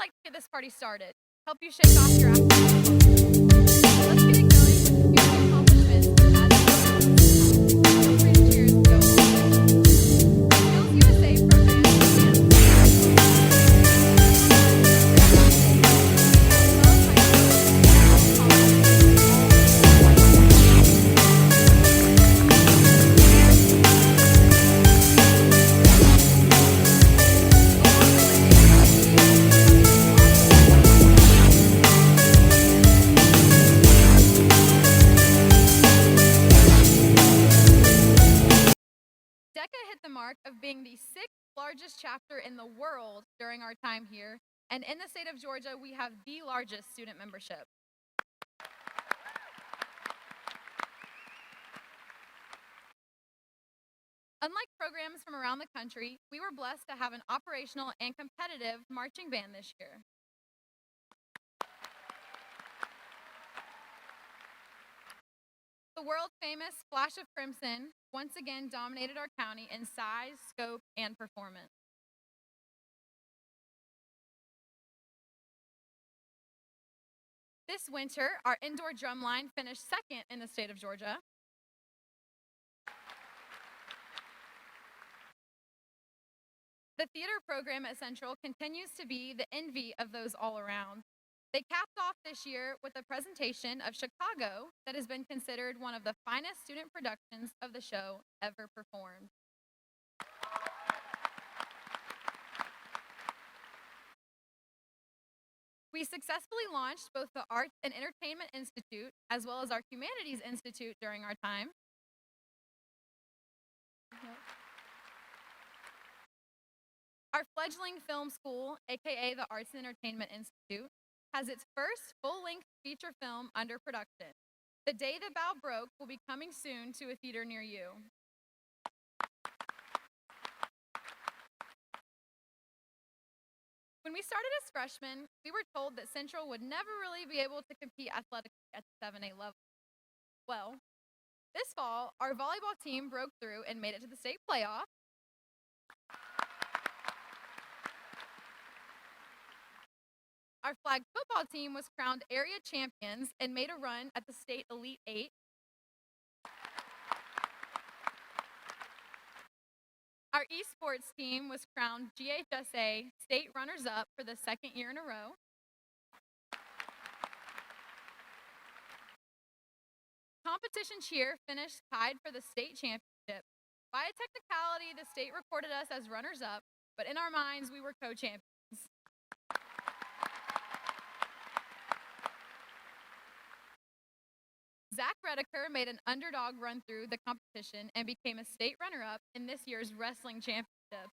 like to get this party started. Help you shake off your afternoon. Let's get it going with a few accomplishments as feel free to cheers and go. Skills USA program DECA hit the mark of being the sixth largest chapter in the world during our time here, and in the state of Georgia, we have the largest student membership. Unlike programs from around the country, we were blessed to have an operational and competitive marching band this year. The world-famous Flash of Crimson once again dominated our county in size, scope, and performance. This winter, our indoor drumline finished second in the state of Georgia. The theater program at Central continues to be the envy of those all around. They capped off this year with a presentation of Chicago that has been considered one of the finest student productions of the show ever performed. We successfully launched both the Arts and Entertainment Institute as well as our Humanities Institute during our time. Our fledgling film school, aka the Arts and Entertainment Institute, has its first full-length feature film under production. The Day the Bow Broke will be coming soon to a theater near you. When we started as freshmen, we were told that Central would never really be able to compete athletically at the 7A level. Well, this fall, our volleyball team broke through and made it to the state playoff. Our flag football team was crowned area champions and made a run at the state Elite Eight. Our esports team was crowned GHSA state runners-up for the second year in a row. Competition cheer finished tied for the state championship. By a technicality, the state recorded us as runners-up, but in our minds, we were co-champions. Zach Redeker made an underdog run through the competition and became a state runner-up in this year's wrestling championship.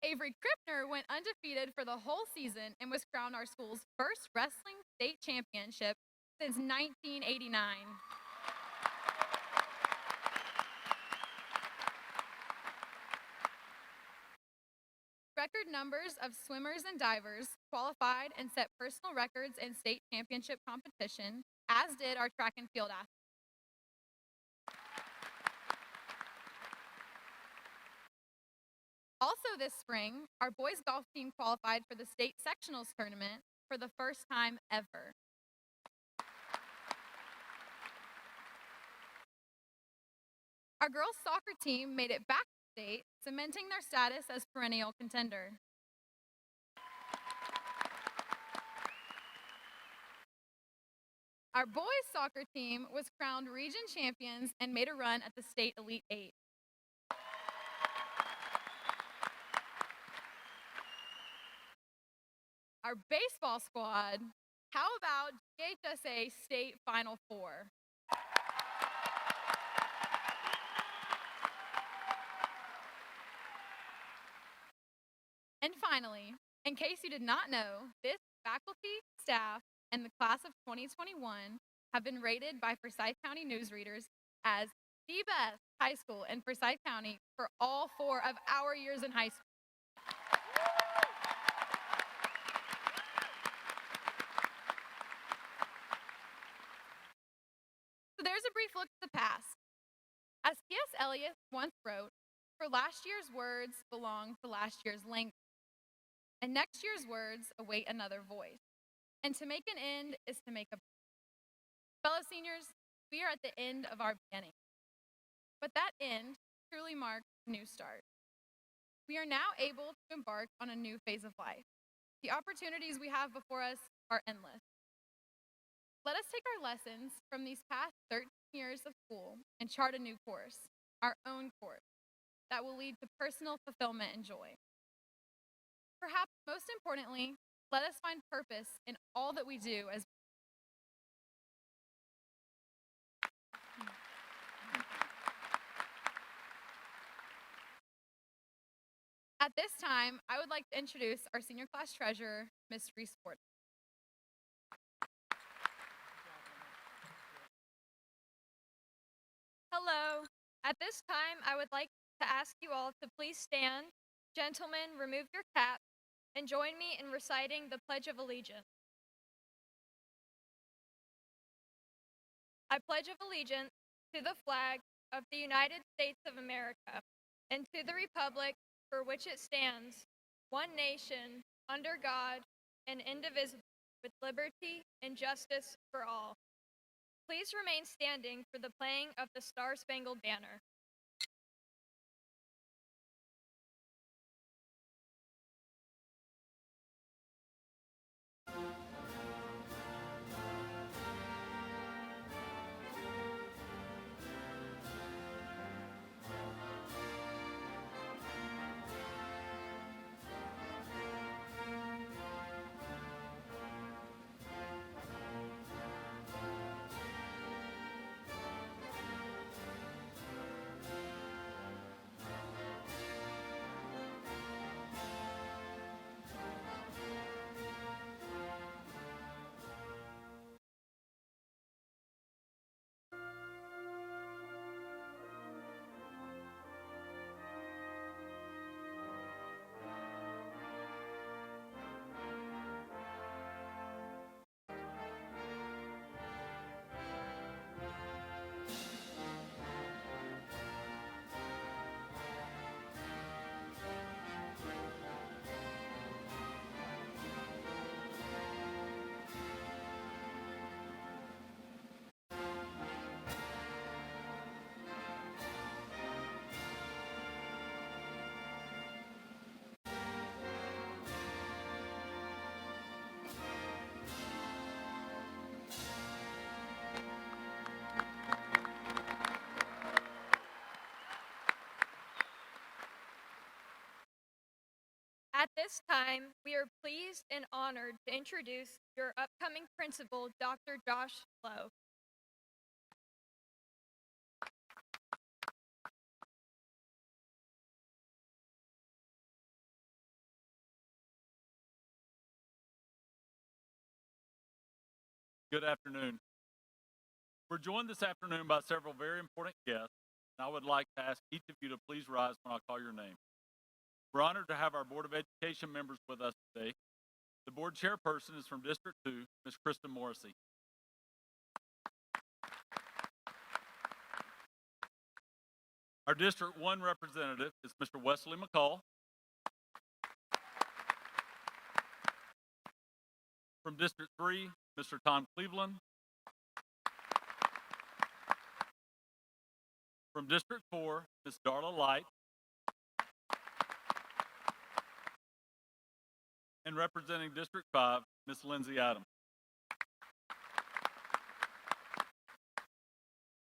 Avery Krippner went undefeated for the whole season and was crowned our school's first wrestling state championship since 1989. Record numbers of swimmers and divers qualified and set personal records in state championship competition, as did our track and field athletes. Also this spring, our boys golf team qualified for the state sectionals tournament for the first time ever. Our girls soccer team made it back to state, cementing their status as perennial contender. Our boys soccer team was crowned region champions and made a run at the state Elite Eight. Our baseball squad, how about GHSA State Final Four? And finally, in case you did not know, this faculty, staff, and the class of 2021 have been rated by Forsyth County newsreaders as the best high school in Forsyth County for all 4 of our years in high school. So there's a brief look at the past. As T.S. Eliot once wrote, For last year's words belong to last year's language, and next year's words await another voice. And to make an end is to make a fellow seniors, we are at the end of our beginning. But that end truly marks a new start. We are now able to embark on a new phase of life. The opportunities we have before us are endless. Let us take our lessons from these past 13 years of school and chart a new course, our own course, that will lead to personal fulfillment and joy. Perhaps most importantly, let us find purpose in all that we do as At this time, I would like to introduce our senior class treasurer, Ms. Reese Ford. Hello. At this time, I would like to ask you all to please stand. Gentlemen, remove your caps and join me in reciting the Pledge of Allegiance. I pledge allegiance to the flag of the United States of America and to the republic for which it stands, one nation, under God, and indivisible, with liberty and justice for all. Please remain standing for the playing of the Star-Spangled Banner. At this time, we are pleased and honored to introduce your upcoming principal, Dr. Josh Lowe. Good afternoon. We're joined this afternoon by several very important guests, and I would like to ask each of you to please rise when I call your name. We're honored to have our Board of Education members with us today. The board chairperson is from District 2, Ms. Kristen Morrissey. Our District 1 representative is Mr. Wesley McCall. From District 3, Mr. Tom Cleveland. From District 4, Ms. Darla Light. And representing District 5, Ms. Lindsay Adams.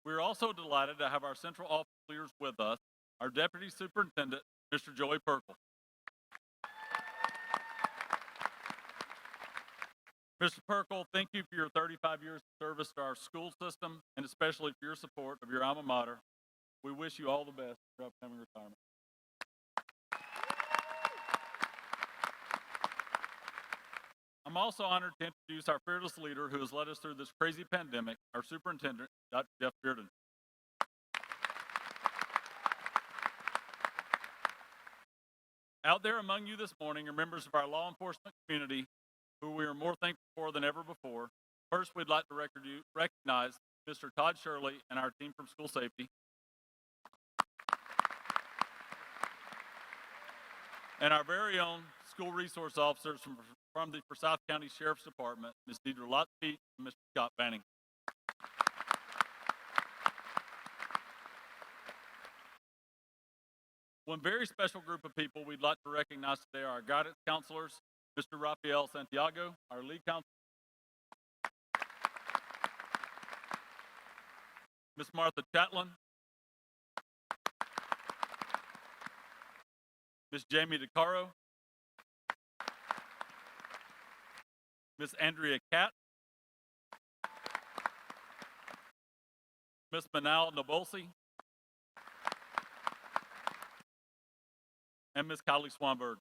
We are also delighted to have our central office leaders with us, our Deputy Superintendent, Mr. Joey Perkle. Mr. Perkle, thank you for your 35 years of service to our school system, and especially for your support of your alma mater. We wish you all the best for your upcoming retirement. I'm also honored to introduce our fearless leader who has led us through this crazy pandemic, our superintendent, Dr. Jeff Bearden. Out there among you this morning are members of our law enforcement community who we are more thankful for than ever before. First, we'd like to recognize Mr. Todd Shirley and our team from School Safety. and our very own school resource officers from the Forsyth County Sheriff's Department, Ms. Deidre Lotfeet and Mr. Scott Banning. One very special group of people we'd like to recognize today are our guidance counselors, Mr. Rafael Santiago, our lead counselor, Ms. Martha Chatlin, Ms. Jamie DeCaro, Ms. Andrea Catt, Ms. Manal Nabolsi, and Ms. Kylie Swanberg.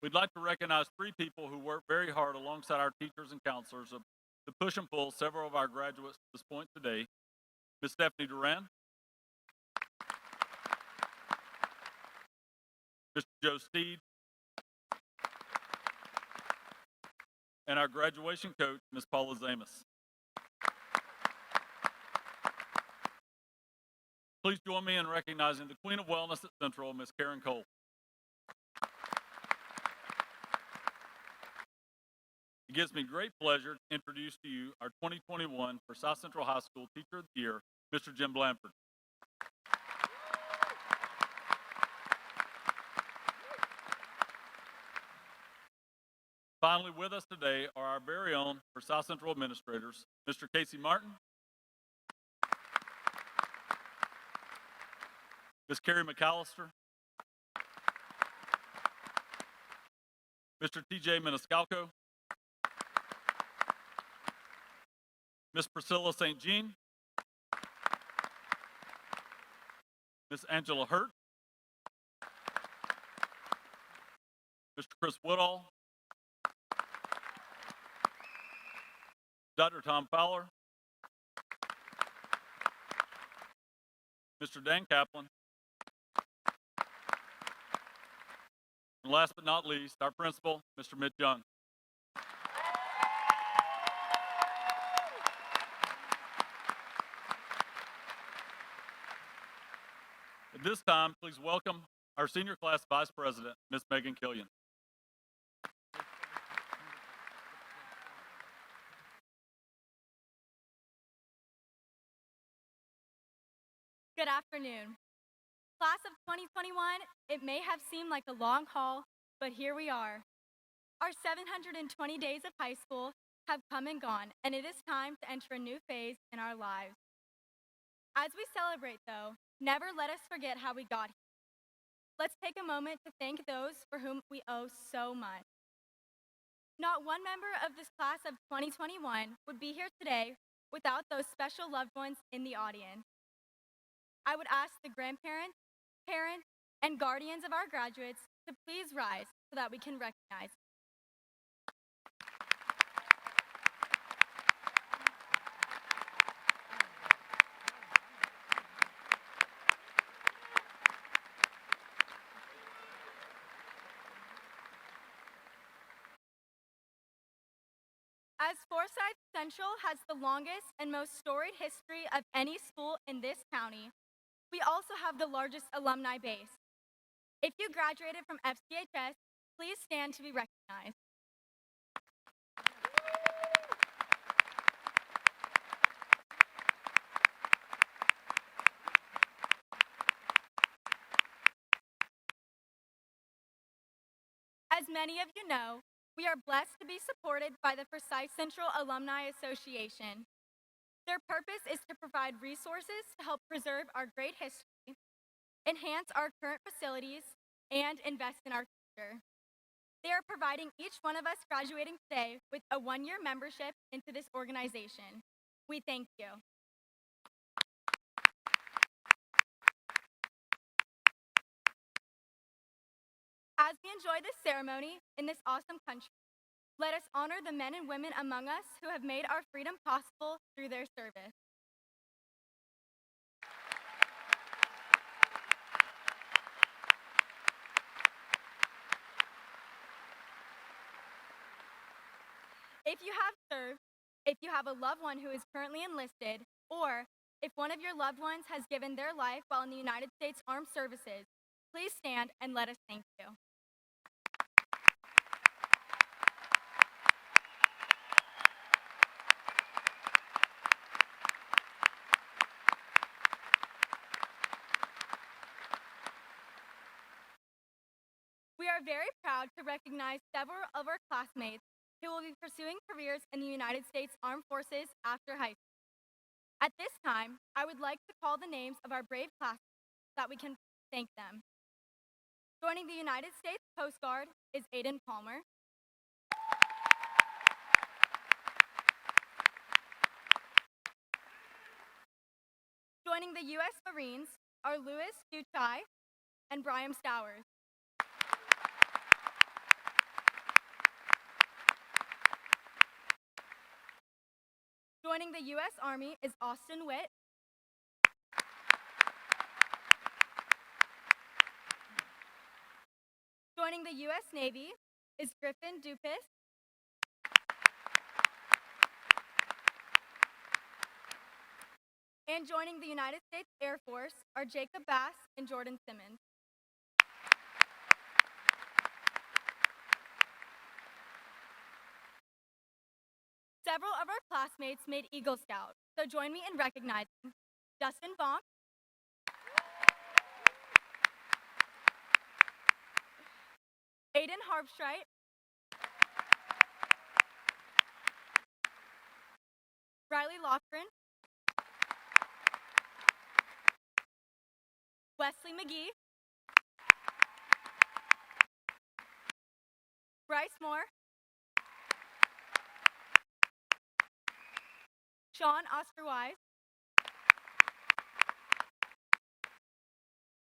We'd like to recognize 3 people who worked very hard alongside our teachers and counselors to push and pull several of our graduates to this point today. Ms. Stephanie Duran, Mr. Joe Steed, and our graduation coach, Ms. Paula Zamus. Please join me in recognizing the Queen of Wellness at Central, Ms. Karen Cole. It gives me great pleasure to introduce to you our 2021 Forsyth Central High School Teacher of the Year, Mr. Jim Blanford. Finally, with us today are our very own Forsyth Central administrators, Mr. Casey Martin, Ms. Carrie McAllister, Mr. TJ Maniscalco, Ms. Priscilla St. Jean, Ms. Angela Hurt, Mr. Chris Woodall, Dr. Tom Fowler, Mr. Dan Kaplan, and last but not least, our principal, Mr. Mitch Young. At this time, please welcome our senior class vice president, Ms. Megan Killian. Good afternoon. Class of 2021, it may have seemed like a long haul, but here we are. Our 720 days of high school have come and gone, and it is time to enter a new phase in our lives. As we celebrate, though, never let us forget how we got here. Let's take a moment to thank those for whom we owe so much. Not one member of this class of 2021 would be here today without those special loved ones in the audience. I would ask the grandparents, parents, and guardians of our graduates to please rise so that we can recognize them. As Forsyth Central has the longest and most storied history of any school in this county, we also have the largest alumni base. If you graduated from FCHS, please stand to be recognized. As many of you know, we are blessed to be supported by the Forsyth Central Alumni Association. Their purpose is to provide resources to help preserve our great history, enhance our current facilities, and invest in our future. They are providing each one of us graduating today with a 1-year membership into this organization. We thank you. As we enjoy this ceremony in this awesome country, let us honor the men and women among us who have made our freedom possible through their service. If you have served, if you have a loved one who is currently enlisted, or If one of your loved ones has given their life while in the United States Armed Services, please stand and let us thank you. We are very proud to recognize several of our classmates who will be pursuing careers in the United States Armed Forces after high school. At this time, I would like to call the names of our brave classmates so that we can thank them. Joining the United States Coast Guard is Aiden Palmer. Joining the U.S. Marines are Louis Duchai and Brian Stowers. Joining the U.S. Army is Austin Witt. Joining the U.S. Navy is Griffin Dupas. And joining the United States Air Force are Jacob Bass and Jordan Simmons. Several of our classmates made Eagle Scout, so join me in recognizing Justin Bonk, Aiden Harpstreit, Riley Loughran, Wesley McGee, Bryce Moore, Sean Osterwise,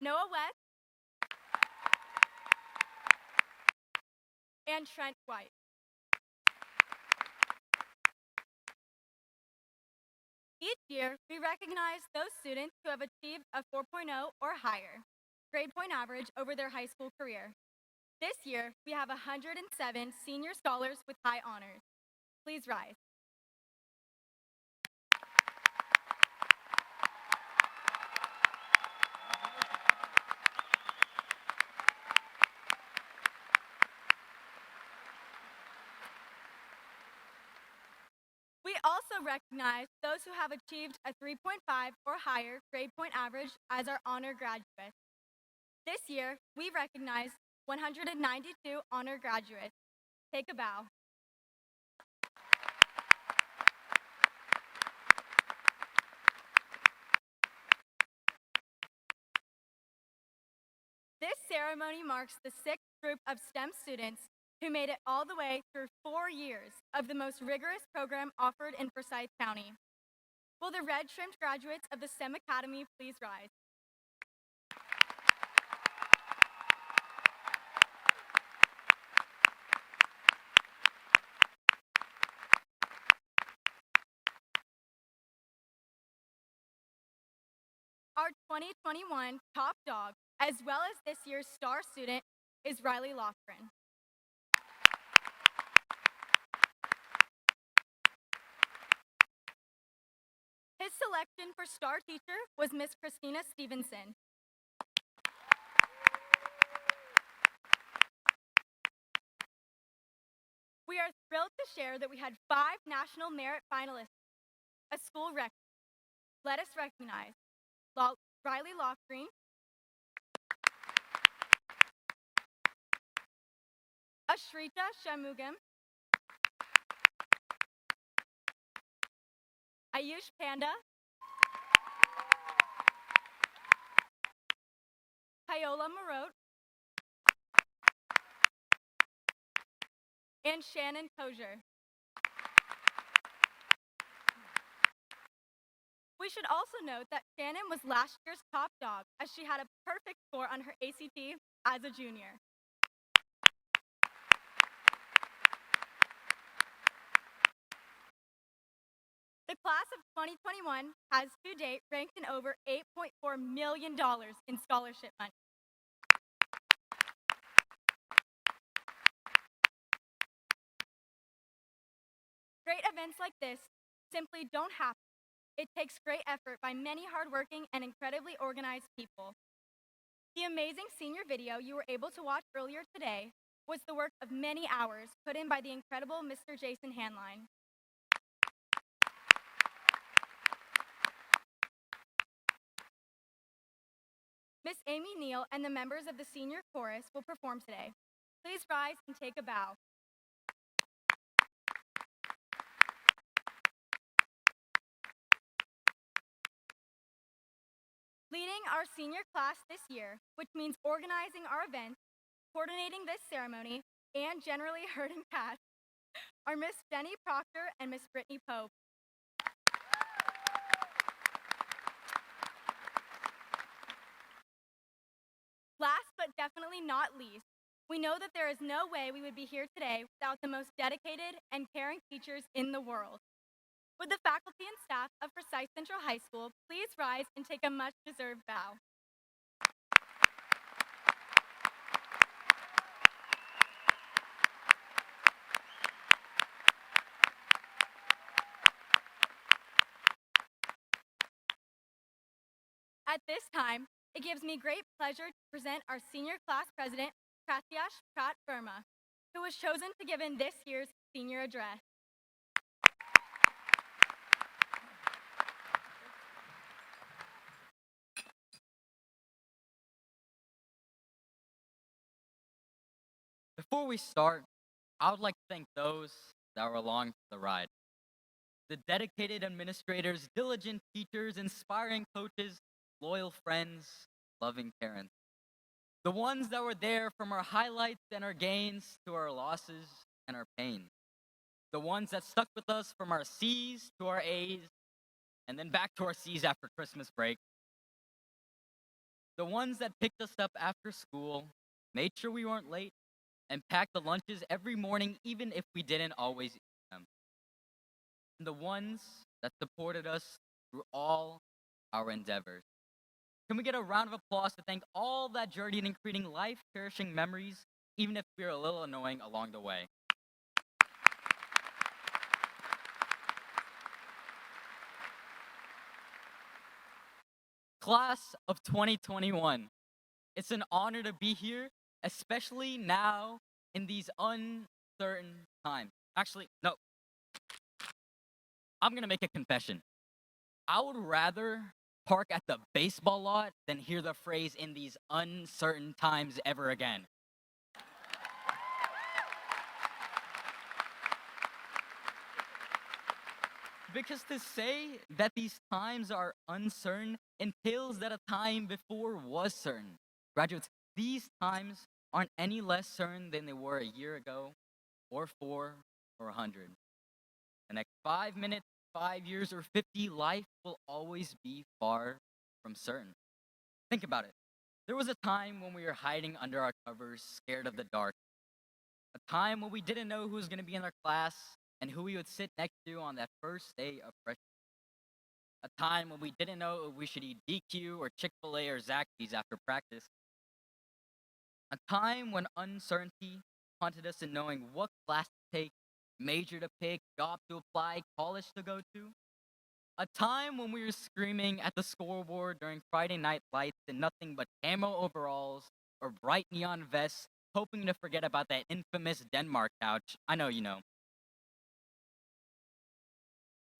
Noah West, and Trent White. Each year, we recognize those students who have achieved a 4.0 or higher grade point average over their high school career. This year, we have 107 senior scholars with high honors. Please rise. We also recognize those who have achieved a 3.5 or higher grade point average as our honor graduates. This year, we recognize 192 honor graduates. Take a bow. This ceremony marks the sixth group of STEM students who made it all the way through 4 years of the most rigorous program offered in Forsyth County. Will the red trimmed graduates of the STEM Academy please rise? Our 2021 top dog, as well as this year's star student, is Riley Loughran. His selection for star teacher was Miss Christina Stevenson. We are thrilled to share that we had 5 national merit finalists, a school record. Let us recognize Riley Loughran, Ashrita Shamugam, Ayush Panda, Paola Marote, and Shannon Kosier. We should also note that Shannon was last year's top dog as she had a perfect score on her ACT as a junior. The class of 2021 has to date ranked in over $8.4 million in scholarship money. Great events like this simply don't happen. It takes great effort by many hardworking and incredibly organized people. The amazing senior video you were able to watch earlier today was the work of many hours put in by the incredible Mr. Jason Hanline. Miss Amy Neal and the members of the senior chorus will perform today. Please rise and take a bow. Leading our senior class this year, which means organizing our events, coordinating this ceremony, and generally herding cats, are Miss Jenny Proctor and Miss Brittany Pope. Last but definitely not least, we know that there is no way we would be here today without the most dedicated and caring teachers in the world. Would the faculty and staff of Forsyth Central High School please rise and take a much-deserved bow? At this time, it gives me great pleasure to present our senior class president, Pratyash Prat Verma, who was chosen to give in this year's senior address. Before we start, I would like to thank those that were along for the ride. The dedicated administrators, diligent teachers, inspiring coaches, loyal friends, loving parents. The ones that were there from our highlights and our gains to our losses and our pains. The ones that stuck with us from our C's to our A's and then back to our C's after Christmas break. The ones that picked us up after school, made sure we weren't late, and packed the lunches every morning even if we didn't always eat them. And the ones that supported us through all our endeavors. Can we get a round of applause to thank all that journeyed in creating life-cherishing memories, even if we were a little annoying along the way? Class of 2021, it's an honor to be here, especially now in these uncertain times. Actually, no. I'm gonna make a confession. I would rather park at the baseball lot than hear the phrase "in these uncertain times" ever again. Because to say that these times are uncertain entails that a time before was certain. Graduates, these times aren't any less certain than they were a year ago, or 4, or 100. The next 5 minutes, 5 years, or 50, life will always be far from certain. Think about it. There was a time when we were hiding under our covers, scared of the dark. A time when we didn't know who was going to be in our class and who we would sit next to on that first day of freshman. A time when we didn't know if we should eat DQ or Chick-fil-A or Zaxby's after practice. A time when uncertainty haunted us in knowing what class to take, major to pick, job to apply, college to go to. A time when we were screaming at the scoreboard during Friday night lights in nothing but camo overalls or bright neon vests, hoping to forget about that infamous Denmark couch. I know you know.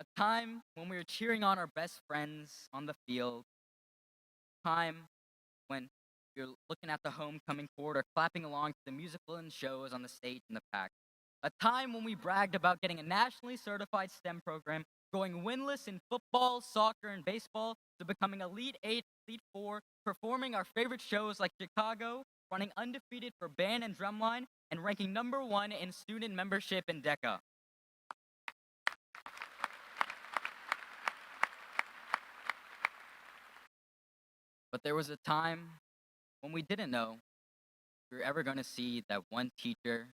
A time when we were cheering on our best friends on the field. A time when we were looking at the homecoming court or clapping along to the musical and shows on the stage in the pack. A time when we bragged about getting a nationally certified STEM program, going winless in football, soccer, and baseball, to becoming Elite 8, Elite 4, performing our favorite shows like Chicago, running undefeated for band and drumline, and ranking #1 in student membership in DECA. But there was a time when we didn't know we were ever going to see that one teacher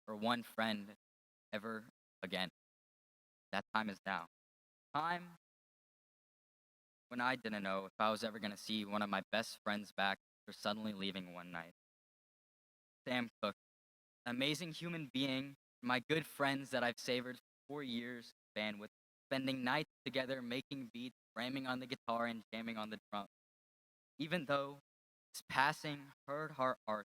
or one friend ever again. That time is now. Time when I didn't know if I was ever going to see one of my best friends back after suddenly leaving one night. Sam Cook, an amazing human being, my good friends that I've savored for 4 years, band with. spending nights together making beats, ramming on the guitar, and jamming on the drum. Even though his passing hurt our heart,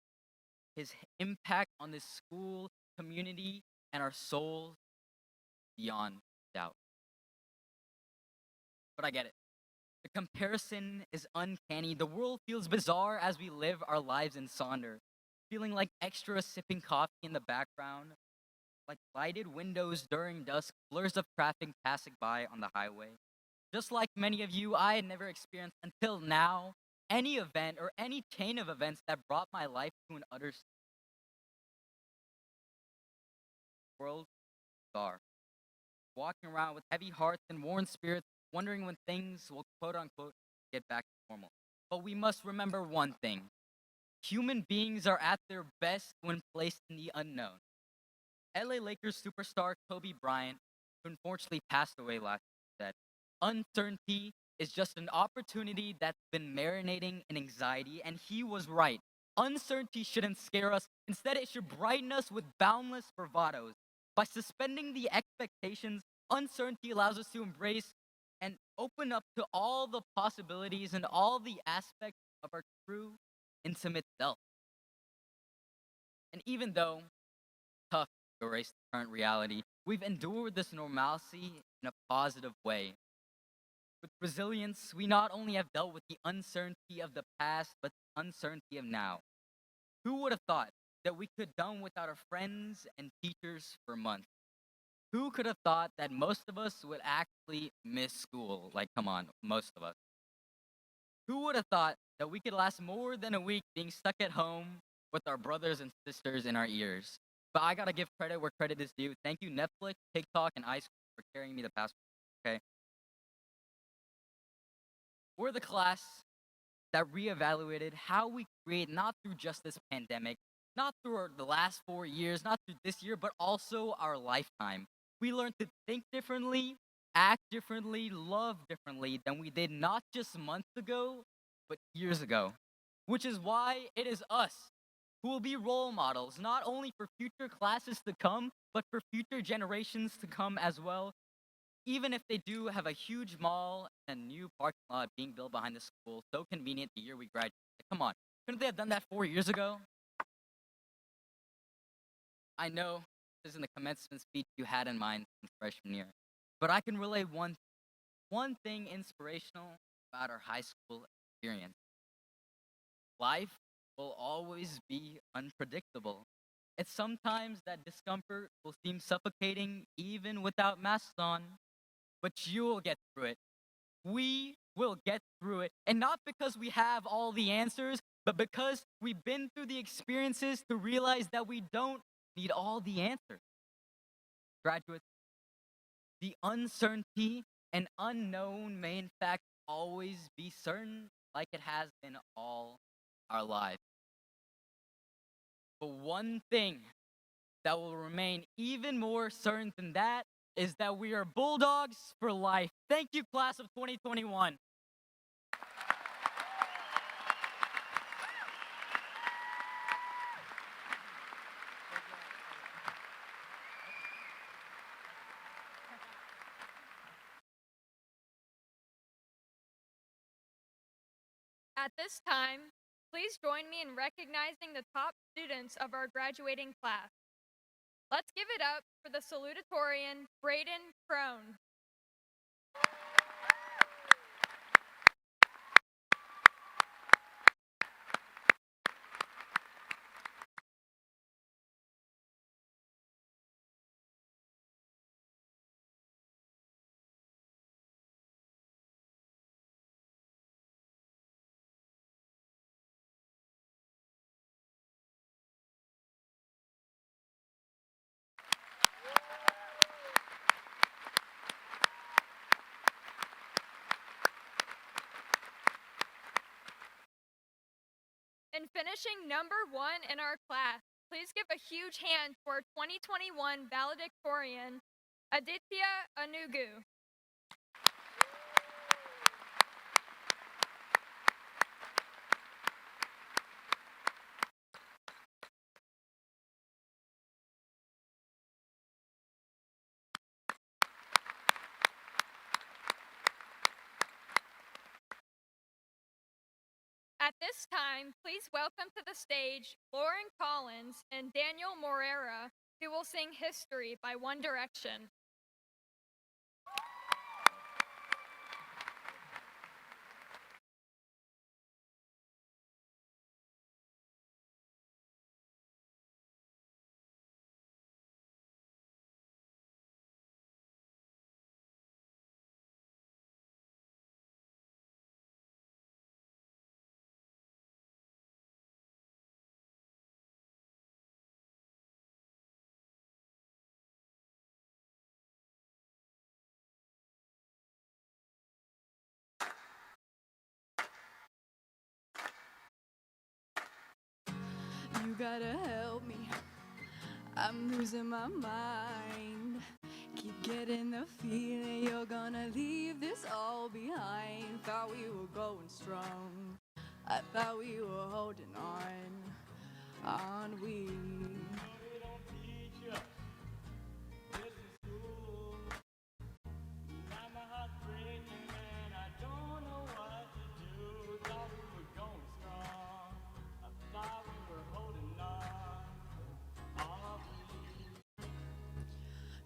his impact on this school, community, and our souls beyond doubt. But I get it. The comparison is uncanny. The world feels bizarre as we live our lives in Sonder, feeling like extra sipping coffee in the background, like lighted windows during dusk, blurs of traffic passing by on the highway. Just like many of you, I had never experienced until now any event or any chain of events that brought my life to an utter world bizarre. Walking around with heavy hearts and worn spirits, wondering when things will quote unquote get back to normal. But we must remember one thing: human beings are at their best when placed in the unknown. LA Lakers superstar Kobe Bryant, who unfortunately passed away last year, said, "Uncertainty is just an opportunity that's been marinating in anxiety," and he was right. Uncertainty shouldn't scare us. Instead, it should brighten us with boundless bravados. By suspending the expectations, uncertainty allows us to embrace and open up to all the possibilities and all the aspects of our true, intimate self. And even though tough to erase the current reality, we've endured this normalcy in a positive way. With resilience, we not only have dealt with the uncertainty of the past, but the uncertainty of now. Who would have thought that we could done without our friends and teachers for months? Who could have thought that most of us would actually miss school? Like, come on, most of us. Who would have thought that we could last more than a week being stuck at home with our brothers and sisters in our ears? But I gotta give credit where credit is due. Thank you, Netflix, TikTok, and ice cream for carrying me the past week, okay? We're the class that reevaluated how we create not through just this pandemic, not through the last 4 years, not through this year, but also our lifetime. We learned to think differently, act differently, love differently than we did not just months ago, but years ago. Which is why it is us who will be role models, not only for future classes to come, but for future generations to come as well. Even if they do have a huge mall and a new parking lot being built behind the school, so convenient the year we graduate. Come on, couldn't they have done that 4 years ago? I know this isn't the commencement speech you had in mind in freshman year, but I can relay one thing inspirational about our high school experience. Life will always be unpredictable. It's sometimes that discomfort will seem suffocating even without masks on, but you will get through it. We will get through it. And not because we have all the answers, but because we've been through the experiences to realize that we don't need all the answers. Graduates, the uncertainty and unknown may in fact always be certain, like it has been all our lives. But one thing that will remain even more certain than that is that we are Bulldogs for life. Thank you, class of 2021. At this time, please join me in recognizing the top students of our graduating class. Let's give it up for the salutatorian, Braden Crone. And finishing number 1 in our class, please give a huge hand to our 2021 valedictorian, Aditya Anugu. At this time, please welcome to the stage Lauren Collins and Daniel Morera, who will sing History by One Direction. You gotta help me, I'm losing my mind. Keep getting the feeling you're gonna leave this all behind. Thought we were going strong, I thought we were holding on, aren't we?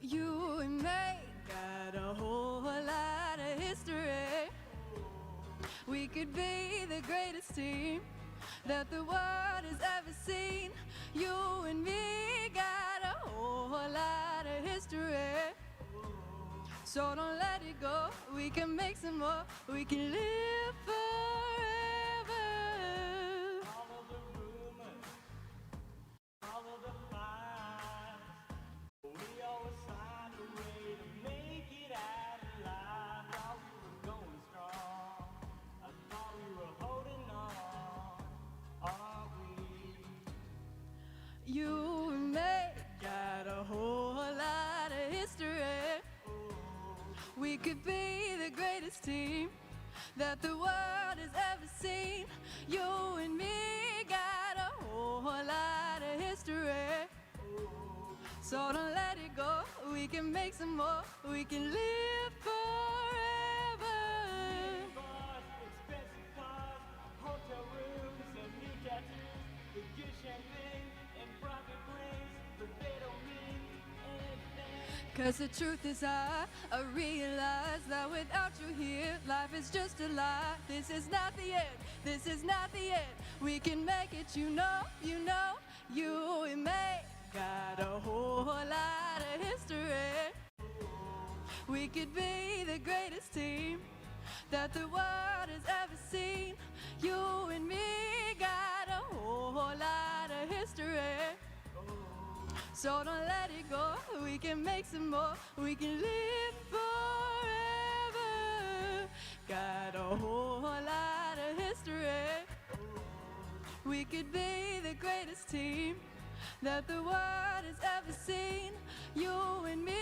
You and me got a whole lot of history. We could be the greatest team that the world has ever seen. You and me got a whole lot of history. So don't let it go, we can make some more, we can live forever. Follow the rumors, follow the lies. We always find a way to make it out alive. Thought we were going strong, I thought we were holding on, aren't we? You and me got a whole lot of history. We could be the greatest team that the world has ever seen. You and me got a whole lot of history. So don't let it go, we can make some more, we can live forever. Bars, expensive cars, hotel rooms, and new tattoos. The good champagne and private planes, but they don't mean anything. Cause the truth is I realize that without you here, life is just a lie. This is not the end, this is not the end. We can make it, you know, you and me got a whole lot of history. We could be the greatest team that the world has ever seen. You and me got a whole lot of history. So don't let it go, we can make some more, we can live forever. Got a whole lot of history. We could be the greatest team that the world has ever seen. You and me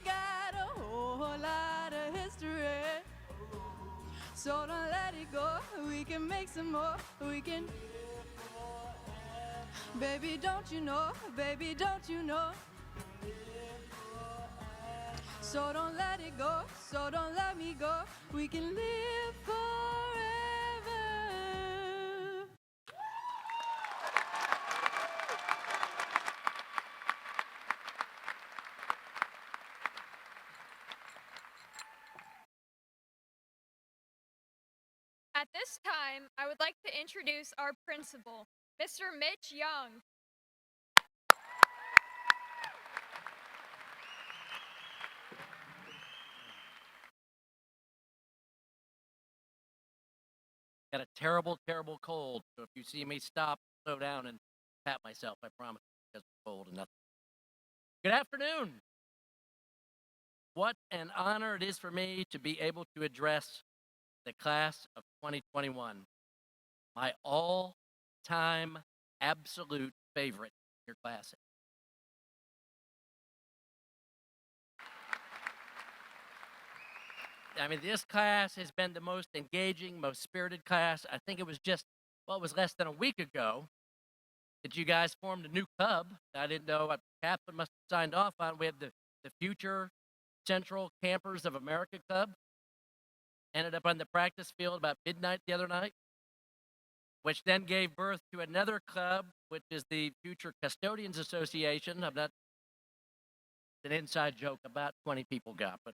got a whole lot of history. So don't let it go, we can make some more, we can. Baby, don't you know, baby, don't you know? So don't let it go, so don't let me go. We can live forever. At this time, I would like to introduce our principal, Mr. Mitch Young. Got a terrible, terrible cold. So if you see me stop, slow down, and pat myself, I promise, because I'm cold and nothing. Good afternoon. What an honor it is for me to be able to address the class of 2021, my all-time absolute favorite in your class. I mean, this class has been the most engaging, most spirited class. I think it was just, well, it was less than a week ago that you guys formed a new club. I didn't know. Kaplan must have signed off on. We have the Future Central Campers of America Club. Ended up on the practice field about midnight the other night. which then gave birth to another club, which is the Future Custodians Association. I'm not, it's an inside joke. About 20 people got, but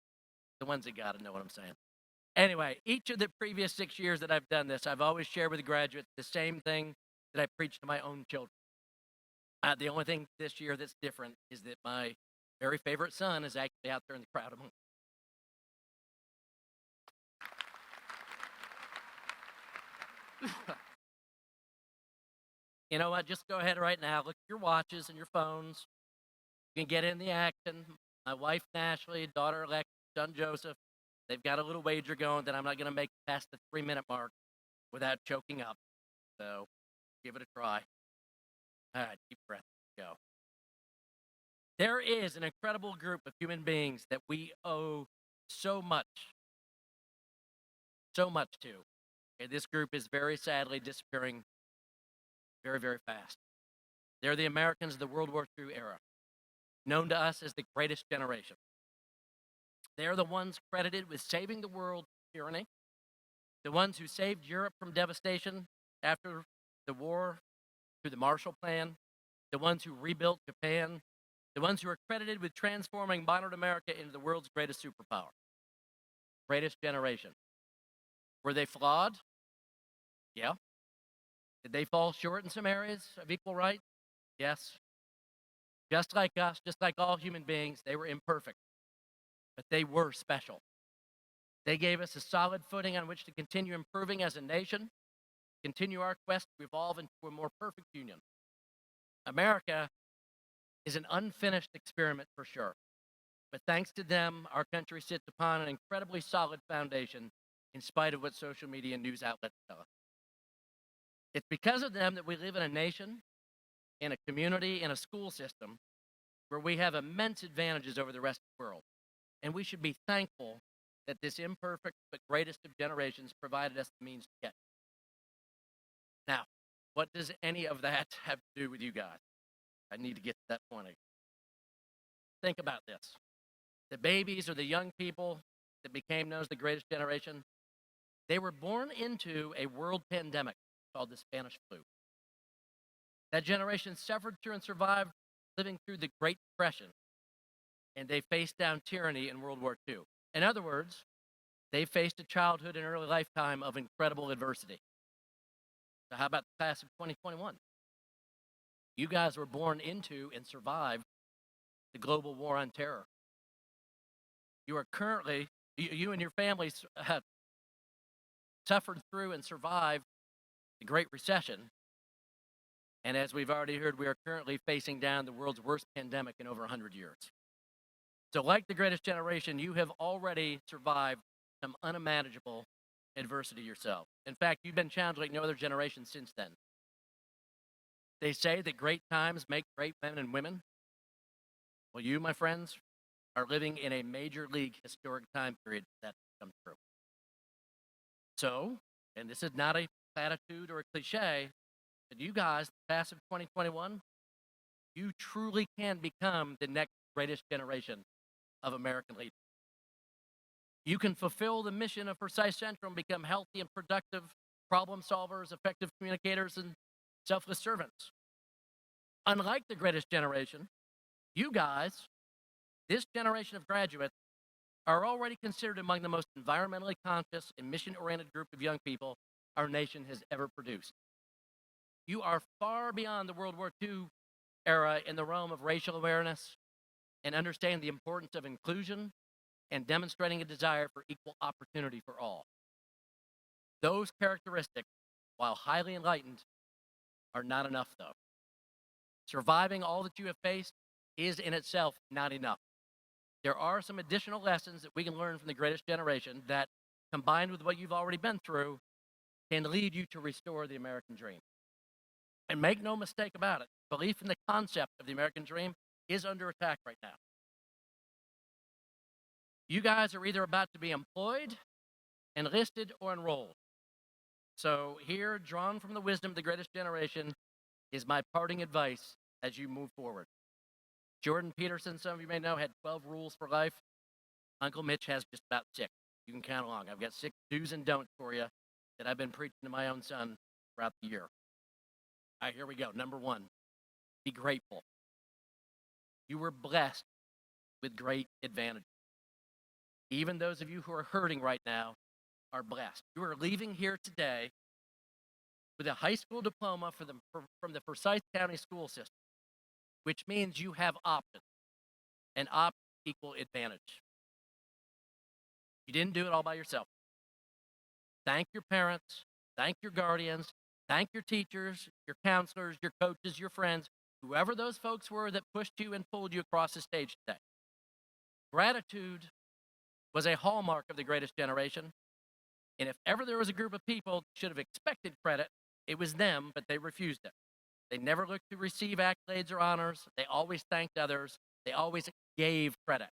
the ones that got it know what I'm saying. Anyway, each of the previous 6 years that I've done this, I've always shared with the graduates the same thing that I preach to my own children. The only thing this year that's different is that my very favorite son is actually out there in the crowd among. You know what? Just go ahead right now. Look at your watches and your phones. You can get in the action. My wife, Ashley, daughter, Alexa, son, Joseph, they've got a little wager going that I'm not going to make it past the 3-minute mark without choking up. So give it a try. All right, deep breath. Go. There is an incredible group of human beings that we owe so much to. Okay, this group is very sadly disappearing very, very fast. They're the Americans of the World War II era, known to us as the greatest generation. They're the ones credited with saving the world from tyranny, the ones who saved Europe from devastation after the war through the Marshall Plan, the ones who rebuilt Japan, the ones who are credited with transforming modern America into the world's greatest superpower. Greatest generation. Were they flawed? Yeah. Did they fall short in some areas of equal rights? Yes. Just like us, just like all human beings, they were imperfect, but they were special. They gave us a solid footing on which to continue improving as a nation, continue our quest to evolve into a more perfect union. America is an unfinished experiment for sure, but thanks to them, our country sits upon an incredibly solid foundation in spite of what social media and news outlets tell us. It's because of them that we live in a nation, in a community, in a school system where we have immense advantages over the rest of the world. And we should be thankful that this imperfect but greatest of generations provided us the means to get. Now, what does any of that have to do with you guys? I need to get to that point again. Think about this. The babies or the young people that became known as the greatest generation, they were born into a world pandemic called the Spanish flu. That generation suffered through and survived living through the Great Depression, and they faced down tyranny in World War II. In other words, they faced a childhood and early lifetime of incredible adversity. So how about the class of 2021? You guys were born into and survived the global war on terror. You are currently, you and your families have suffered through and survived the Great Recession. And as we've already heard, we are currently facing down the world's worst pandemic in over 100 years. So like the greatest generation, you have already survived some unimaginable adversity yourself. In fact, you've been challenged like no other generation since then. They say that great times make great men and women. Well, you, my friends, are living in a major league historic time period that comes true. So, and this is not a platitude or a cliche, but you guys, the class of 2021, you truly can become the next greatest generation of American leaders. You can fulfill the mission of Forsyth Central and become healthy and productive problem solvers, effective communicators, and selfless servants. Unlike the greatest generation, you guys, this generation of graduates, are already considered among the most environmentally conscious and mission-oriented group of young people our nation has ever produced. You are far beyond the World War II era in the realm of racial awareness and understanding the importance of inclusion and demonstrating a desire for equal opportunity for all. Those characteristics, while highly enlightened, are not enough, though. Surviving all that you have faced is in itself not enough. There are some additional lessons that we can learn from the greatest generation that, combined with what you've already been through, can lead you to restore the American dream. And make no mistake about it, belief in the concept of the American dream is under attack right now. You guys are either about to be employed, enlisted, or enrolled. So here, drawn from the wisdom of the greatest generation, is my parting advice as you move forward. Jordan Peterson, some of you may know, had 12 rules for life. Uncle Mitch has just about 6. You can count along. I've got 6 do's and don'ts for you that I've been preaching to my own son throughout the year. All right, here we go. Number one, be grateful. You were blessed with great advantages. Even those of you who are hurting right now are blessed. You are leaving here today with a high school diploma from the Forsyth County school system, which means you have options, and options equal advantage. You didn't do it all by yourself. Thank your parents, thank your guardians, thank your teachers, your counselors, your coaches, your friends, whoever those folks were that pushed you and pulled you across the stage today. Gratitude was a hallmark of the greatest generation. And if ever there was a group of people that should have expected credit, it was them, but they refused it. They never looked to receive accolades or honors. They always thanked others. They always gave credit.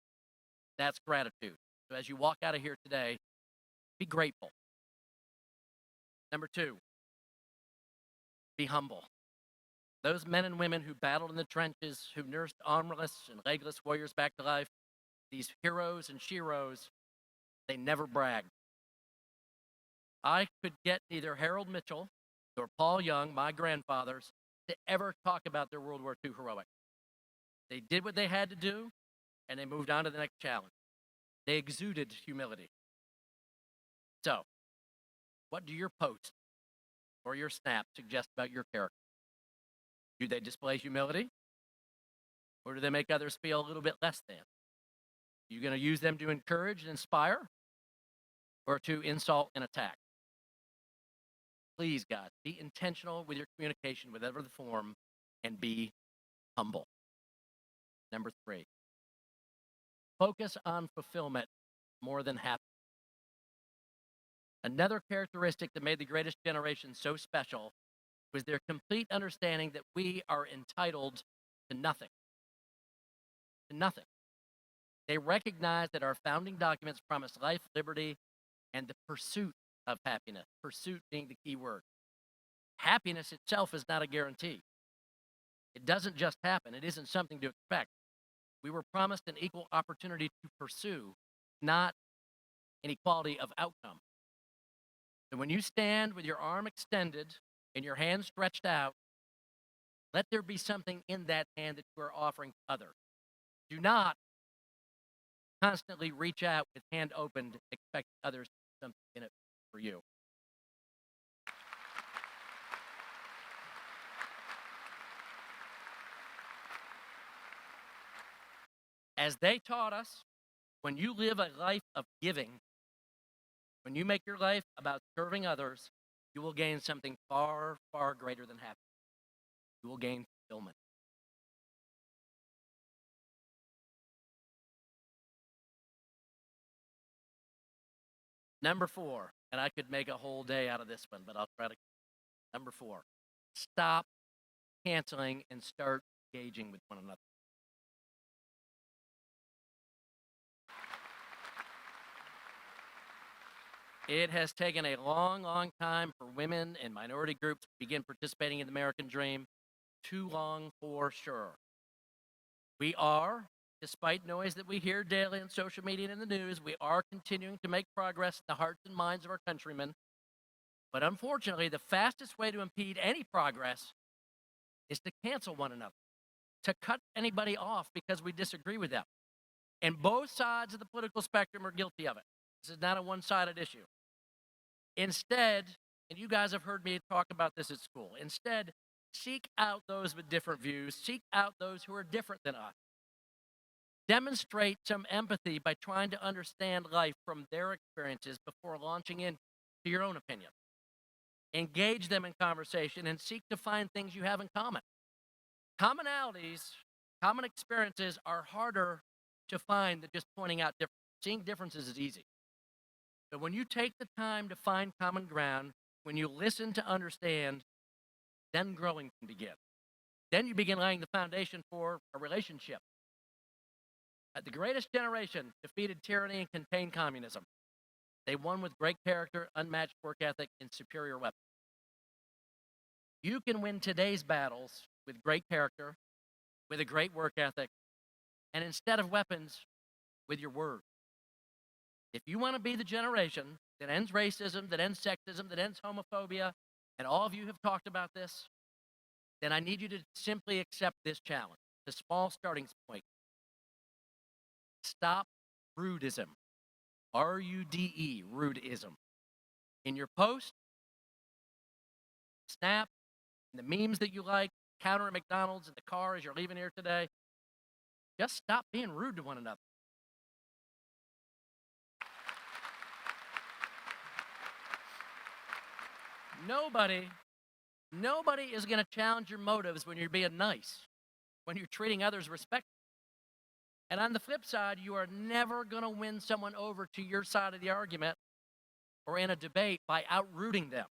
That's gratitude. So as you walk out of here today, be grateful. Number two, be humble. Those men and women who battled in the trenches, who nursed armless and legless warriors back to life, these heroes and sheroes, they never bragged. I could get neither Harold Mitchell nor Paul Young, my grandfathers, to ever talk about their World War II heroic. They did what they had to do, and they moved on to the next challenge. They exuded humility. So, what do your posts or your snaps suggest about your character? Do they display humility? Or do they make others feel a little bit less than? Are you going to use them to encourage and inspire, or to insult and attack? Please, God, be intentional with your communication, whatever the form, and be humble. Number three, focus on fulfillment more than happiness. Another characteristic that made the greatest generation so special was their complete understanding that we are entitled to nothing. To nothing. They recognized that our founding documents promise life, liberty, and the pursuit of happiness. Pursuit being the key word. Happiness itself is not a guarantee. It doesn't just happen. It isn't something to expect. We were promised an equal opportunity to pursue, not an equality of outcome. And when you stand with your arm extended and your hand stretched out, let there be something in that hand that you are offering to others. Do not constantly reach out with hand opened, expect others to do something in it for you. As they taught us, when you live a life of giving, when you make your life about serving others, you will gain something far, far greater than happiness. You will gain fulfillment. Number four, and I could make a whole day out of this one, but I'll try to. Number four, stop canceling and start engaging with one another. It has taken a long, long time for women and minority groups to begin participating in the American dream. Too long for sure. We are, despite noise that we hear daily on social media and in the news, we are continuing to make progress in the hearts and minds of our countrymen. But unfortunately, the fastest way to impede any progress is to cancel one another, to cut anybody off because we disagree with them. And both sides of the political spectrum are guilty of it. This is not a one-sided issue. Instead, and you guys have heard me talk about this at school, instead, seek out those with different views, seek out those who are different than us. Demonstrate some empathy by trying to understand life from their experiences before launching into your own opinion. Engage them in conversation and seek to find things you have in common. Commonalities, common experiences are harder to find than just pointing out differences. Seeing differences is easy. But when you take the time to find common ground, when you listen to understand, then growing can begin. Then you begin laying the foundation for a relationship. The greatest generation defeated tyranny and contained communism. They won with great character, unmatched work ethic, and superior weapons. You can win today's battles with great character, with a great work ethic, and instead of weapons, with your words. If you want to be the generation that ends racism, that ends sexism, that ends homophobia, and all of you have talked about this, then I need you to simply accept this challenge, the small starting point. Stop rudism. R-U-D-E, rudism. In your post, Snap, and the memes that you like, counter at McDonald's in the car as you're leaving here today, just stop being rude to one another. Nobody is going to challenge your motives when you're being nice, when you're treating others respectfully. And on the flip side, you are never going to win someone over to your side of the argument or in a debate by outrooting them.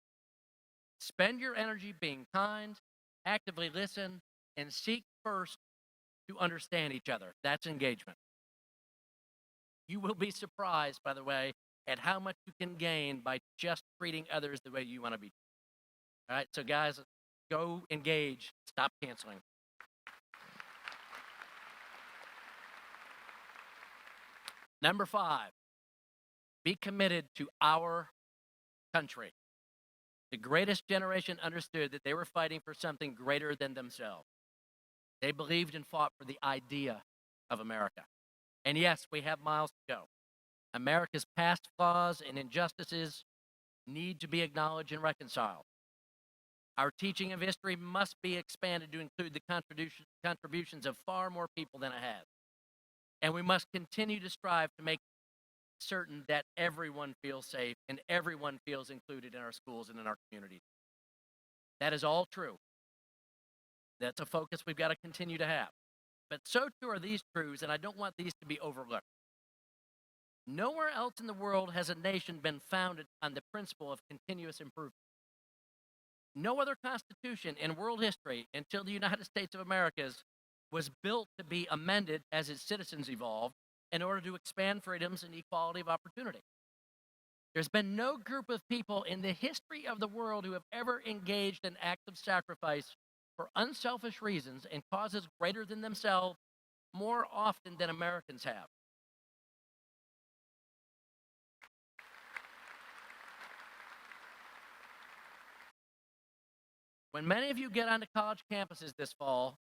Spend your energy being kind, actively listen, and seek first to understand each other. That's engagement. You will be surprised, by the way, at how much you can gain by just treating others the way you want to be. All right, so guys, go engage, stop canceling. Number 5, be committed to our country. The greatest generation understood that they were fighting for something greater than themselves. They believed and fought for the idea of America. And yes, we have miles to go. America's past flaws and injustices need to be acknowledged and reconciled. Our teaching of history must be expanded to include the contributions of far more people than it has. And we must continue to strive to make certain that everyone feels safe and everyone feels included in our schools and in our communities. That is all true. That's a focus we've got to continue to have. But so too are these truths, and I don't want these to be overlooked. Nowhere else in the world has a nation been founded on the principle of continuous improvement. No other constitution in world history until the United States of America's was built to be amended as its citizens evolved in order to expand freedoms and equality of opportunity. There's been no group of people in the history of the world who have ever engaged in acts of sacrifice for unselfish reasons and causes greater than themselves more often than Americans have. When many of you get onto college campuses this fall,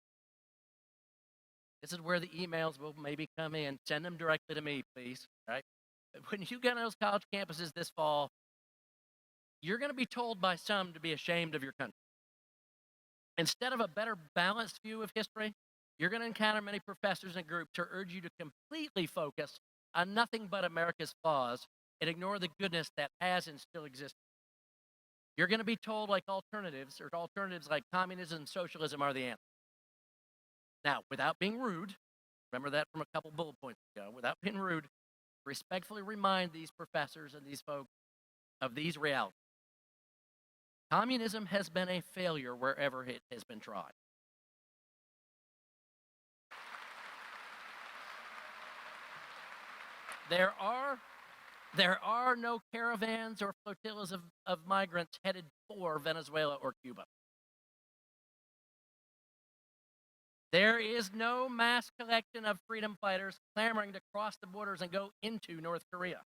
this is where the emails will maybe come in. Send them directly to me, please. Right? When you get on those college campuses this fall, you're going to be told by some to be ashamed of your country. Instead of a better balanced view of history, you're going to encounter many professors and groups who urge you to completely focus on nothing but America's flaws and ignore the goodness that has and still exists. You're going to be told alternatives like communism and socialism are the answer. Now, without being rude, remember that from a couple bullet points ago, without being rude, respectfully remind these professors and these folks of these realities. Communism has been a failure wherever it has been tried. There are no caravans or flotillas of migrants headed for Venezuela or Cuba. There is no mass collection of freedom fighters clamoring to cross the borders and go into North Korea.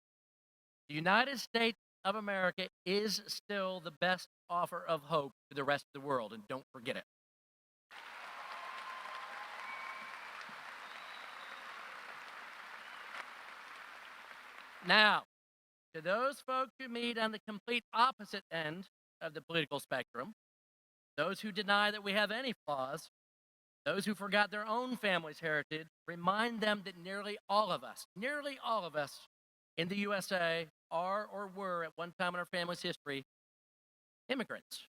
The United States of America is still the best offer of hope to the rest of the world, and don't forget it. Now, to those folks who meet on the complete opposite end of the political spectrum, those who deny that we have any flaws, those who forgot their own family's heritage, remind them that nearly all of us in the USA are or were at one time in our family's history immigrants.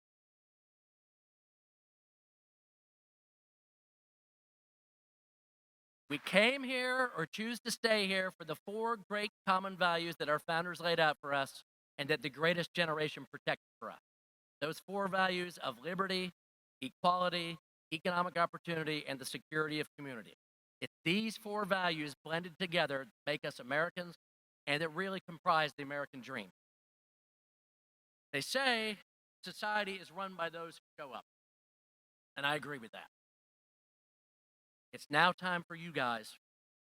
We came here or choose to stay here for the 4 great common values that our founders laid out for us and that the greatest generation protected for us. Those 4 values of liberty, equality, economic opportunity, and the security of community. It's these 4 values blended together that make us Americans and that really comprise the American dream. They say society is run by those who show up, and I agree with that. It's now time for you guys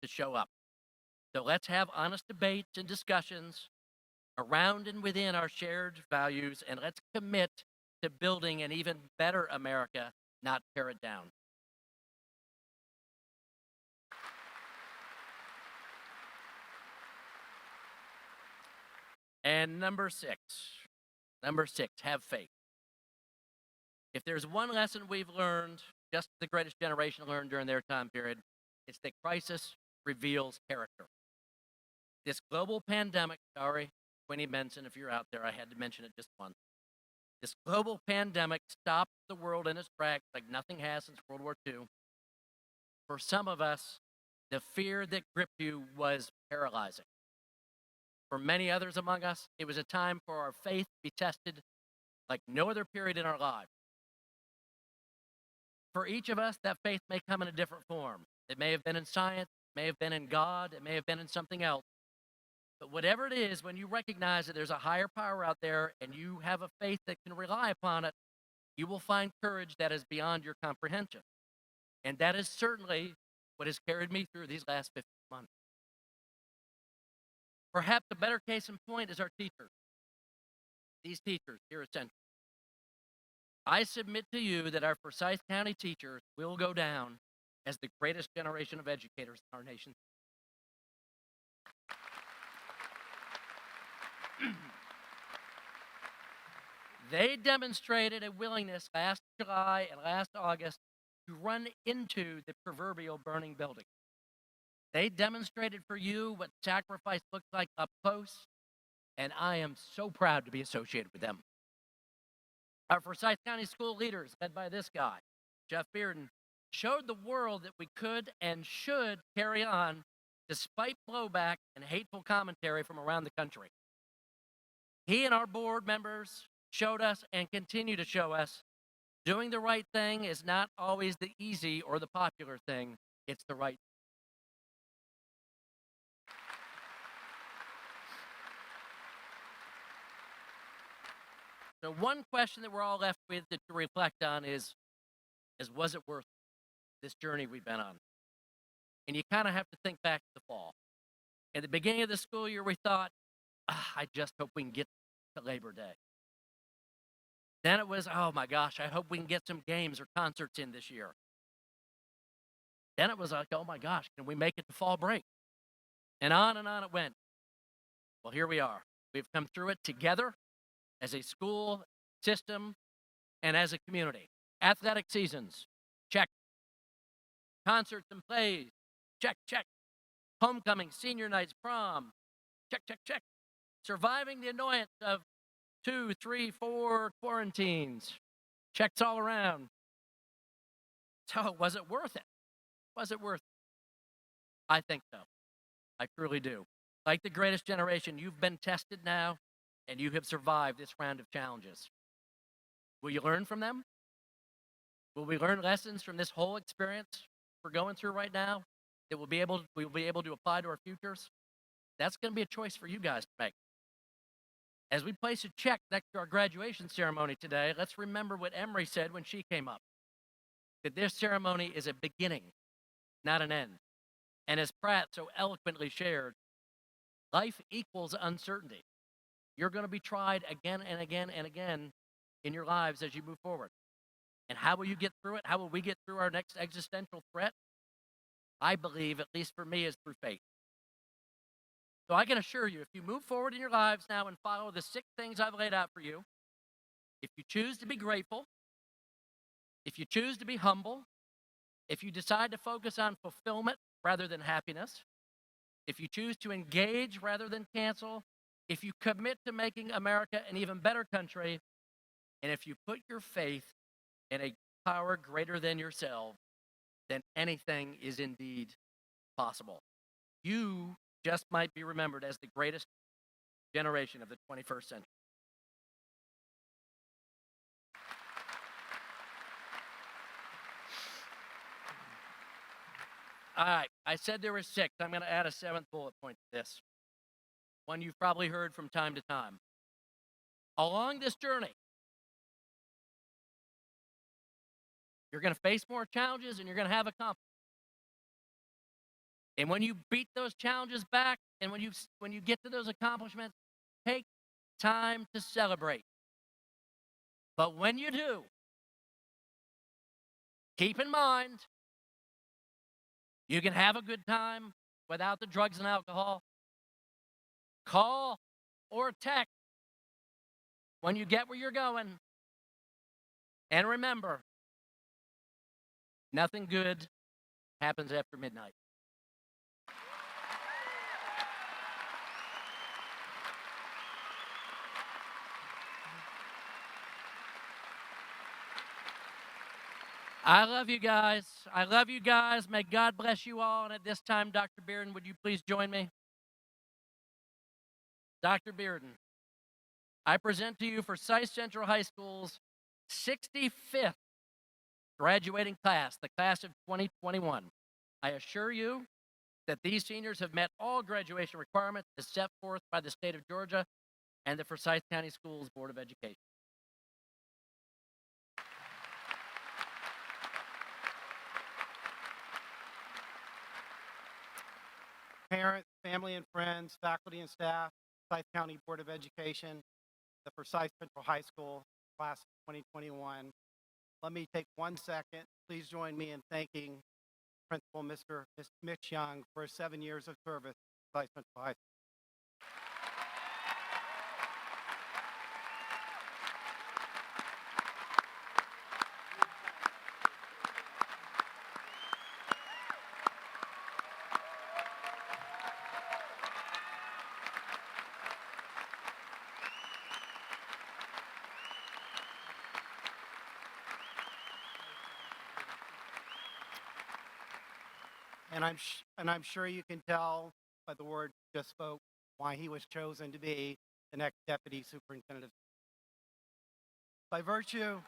to show up. So let's have honest debates and discussions around and within our shared values, and let's commit to building an even better America, not tear it down. And number six, have faith. If there's one lesson we've learned, just the greatest generation learned during their time period, it's that crisis reveals character. This global pandemic, sorry, Quinny Benson, if you're out there, I had to mention it just once. This global pandemic stopped the world in its tracks like nothing has since World War II. For some of us, the fear that gripped you was paralyzing. For many others among us, it was a time for our faith to be tested like no other period in our lives. For each of us, that faith may come in a different form. It may have been in science, it may have been in God, it may have been in something else. But whatever it is, when you recognize that there's a higher power out there and you have a faith that can rely upon it, you will find courage that is beyond your comprehension. And that is certainly what has carried me through these last 15 months. Perhaps a better case in point is our teachers. These teachers here at Central. I submit to you that our Forsyth County teachers will go down as the greatest generation of educators in our nation. They demonstrated a willingness last July and last August to run into the proverbial burning building. They demonstrated for you what sacrifice looks like up close, and I am so proud to be associated with them. Our Forsyth County school leaders, led by this guy, Jeff Bearden, showed the world that we could and should carry on despite blowback and hateful commentary from around the country. He and our board members showed us and continue to show us doing the right thing is not always the easy or the popular thing, it's the right. So one question that we're all left with to reflect on is was it worth this journey we've been on? And you kind of have to think back to the fall. At the beginning of the school year, we thought, I just hope we can get to Labor Day. Then it was, oh my gosh, I hope we can get some games or concerts in this year. Then it was like, oh my gosh, can we make it to fall break? And on it went. Well, here we are. We've come through it together as a school system and as a community. Athletic seasons, check. Concerts and plays, check, check. Homecoming, senior nights, prom, check, check, check. Surviving the annoyance of 2, 3, 4 quarantines, checks all around. So was it worth it? Was it worth it? I think so. I truly do. Like the greatest generation, you've been tested now, and you have survived this round of challenges. Will you learn from them? Will we learn lessons from this whole experience we're going through right now that we'll be able to apply to our futures? That's going to be a choice for you guys to make. As we place a check next to our graduation ceremony today, let's remember what Emery said when she came up, that this ceremony is a beginning, not an end. And as Pratt so eloquently shared, life equals uncertainty. You're going to be tried again and again and again in your lives as you move forward. And how will you get through it? How will we get through our next existential threat? I believe, at least for me, is through faith. So I can assure you, if you move forward in your lives now and follow the 6 things I've laid out for you, if you choose to be grateful, if you choose to be humble, if you decide to focus on fulfillment rather than happiness, if you choose to engage rather than cancel, if you commit to making America an even better country, and if you put your faith in a power greater than yourself, then anything is indeed possible. You just might be remembered as the greatest generation of the 21st century. All right, I said there were 6. I'm going to add a 7th bullet point to this. One you've probably heard from time to time. Along this journey, you're going to face more challenges and you're going to have accomplishments. And when you beat those challenges back and when you get to those accomplishments, take time to celebrate. But when you do, keep in mind, you can have a good time without the drugs and alcohol. Call or text when you get where you're going. And remember, nothing good happens after midnight. I love you guys. I love you guys. May God bless you all. And at this time, Dr. Bearden, would you please join me? Dr. Bearden, I present to you Forsyth Central High School's 65th graduating class, the class of 2021. I assure you that these seniors have met all graduation requirements as set forth by the state of Georgia and the Forsyth County Schools Board of Education. Parents, family and friends, faculty and staff, Forsyth County Board of Education, the Forsyth Central High School class of 2021. Let me take 1 second. Please join me in thanking Principal Mr. Mitch Young for his 7 years of service at Forsyth Central High School. And I'm sure you can tell by the word just spoke why he was chosen to be the next deputy superintendent. By virtue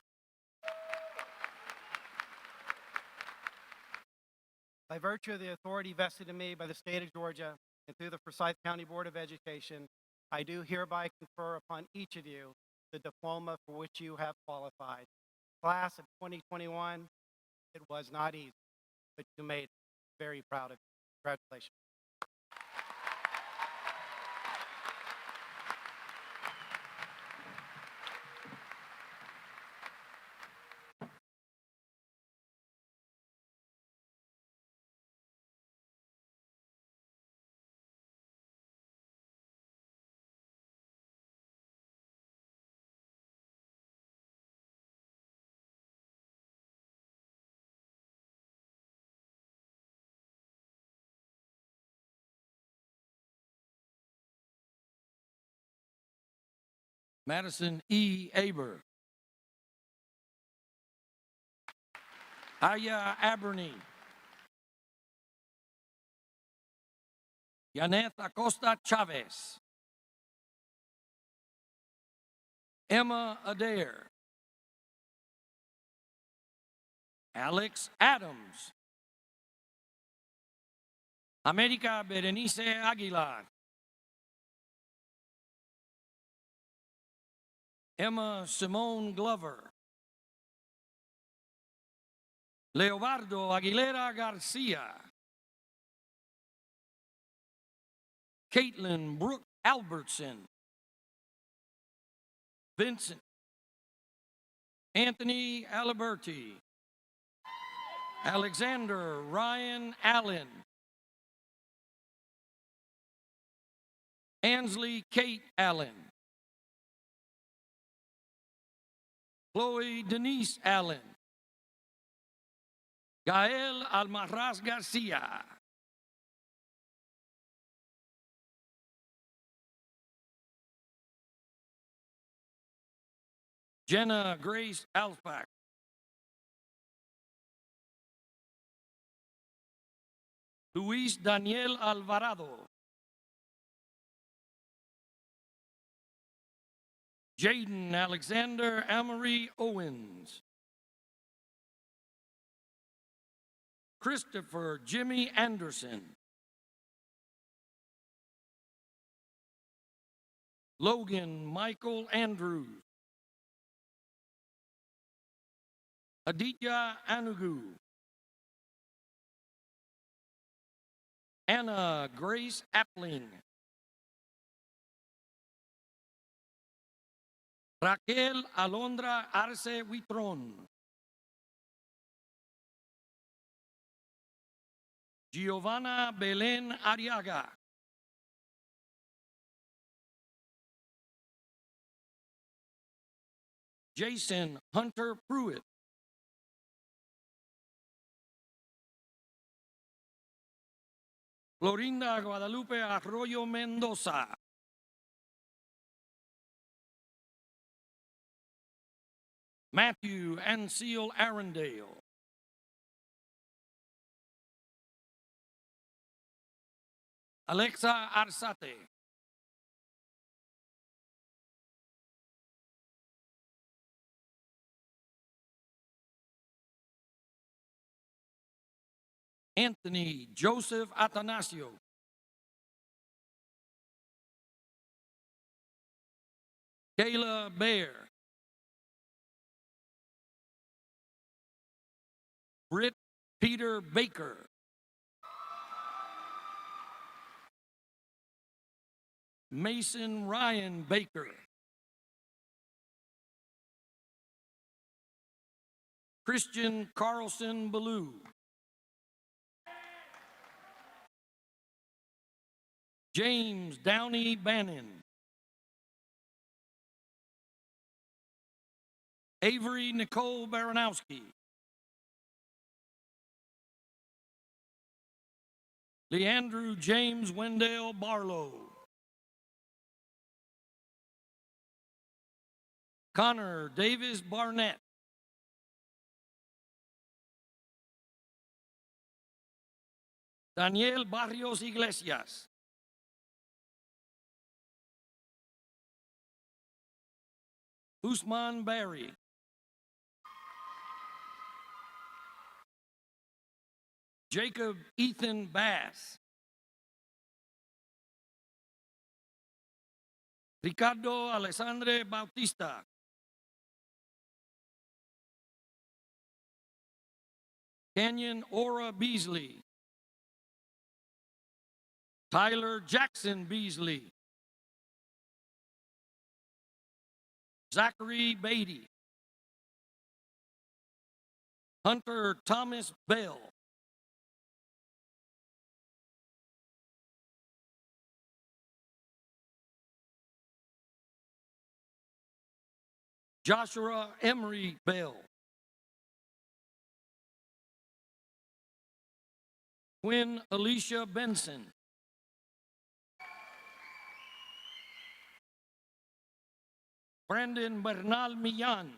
of the authority vested in me by the state of Georgia and through the Forsyth County Board of Education, I do hereby confer upon each of you the diploma for which you have qualified. Class of 2021, it was not easy, but you made it. Very proud of you. Congratulations. Madison E. Aber. Aya Aberney. Yaneth Acosta Chavez. Emma Adair. Alex Adams. America Berenice Aguilar. Emma Simone Glover. Leobardo Aguilera Garcia. Caitlin Brooke Albertson. Vincent Anthony Aliberti. Alexander Ryan Allen. Ansley Kate Allen. Chloe Denise Allen. Gael Almaraz Garcia. Jenna Grace Alspach. Luis Daniel Alvarado. Jaden Alexander Amory Owens. Christopher Jimmy Anderson. Logan Michael Andrews. Aditya Anugu. Anna Grace Appling. Raquel Alondra Arce Huitron. Giovanna Belén Ariaga. Jason Hunter Pruitt. Florinda Guadalupe Arroyo Mendoza. Matthew Anseal Arundale. Alexa Arzate. Anthony Joseph Atanasio. Kayla Bear. Britt Peter Baker. Mason Ryan Baker. Christian Carlson Ballou. James Downey Bannon. Avery Nicole Baranowski. Leandrew James Wendell Barlow. Connor Davis Barnett. Daniel Barrios Iglesias. Usman Barry. Jacob Ethan Bass. Ricardo Alessandre Bautista. Canyon Ora Beasley. Tyler Jackson Beasley. Zachary Beatty. Hunter Thomas Bell. Joshua Emery Bell. Quinn Alicia Benson. Brandon Bernal Millan.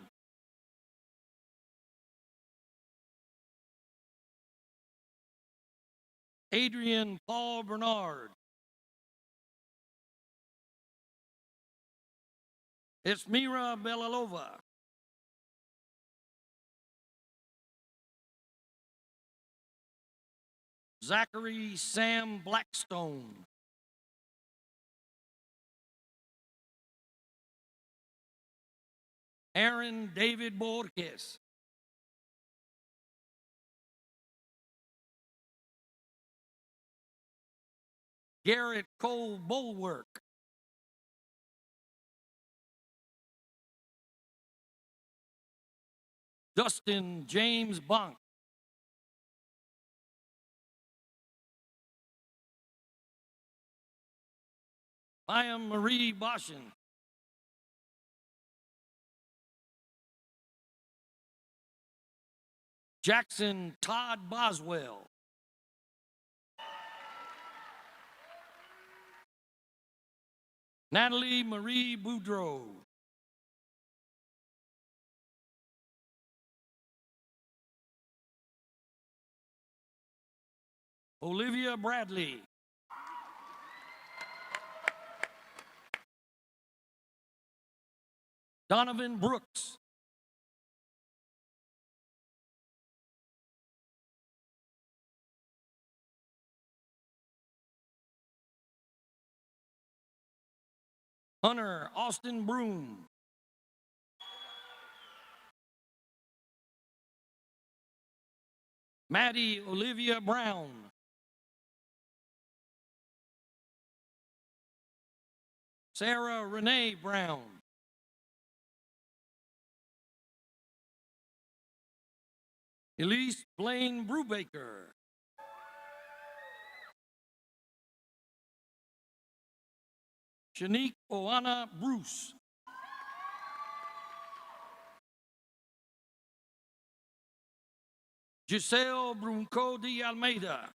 Adrian Paul Bernard. Esmira Belalova. Zachary Sam Blackstone. Aaron David Borges. Garrett Cole Bulwark. Dustin James Bonk. Maya Marie Boshin. Jackson Todd Boswell. Natalie Marie Boudreau. Olivia Bradley. Donovan Brooks. Hunter Austin Broom. Maddie Olivia Brown. Sarah Renee Brown. Elise Blaine Brubaker. Shanique Oana Bruce. Giselle Brunco de Almeida.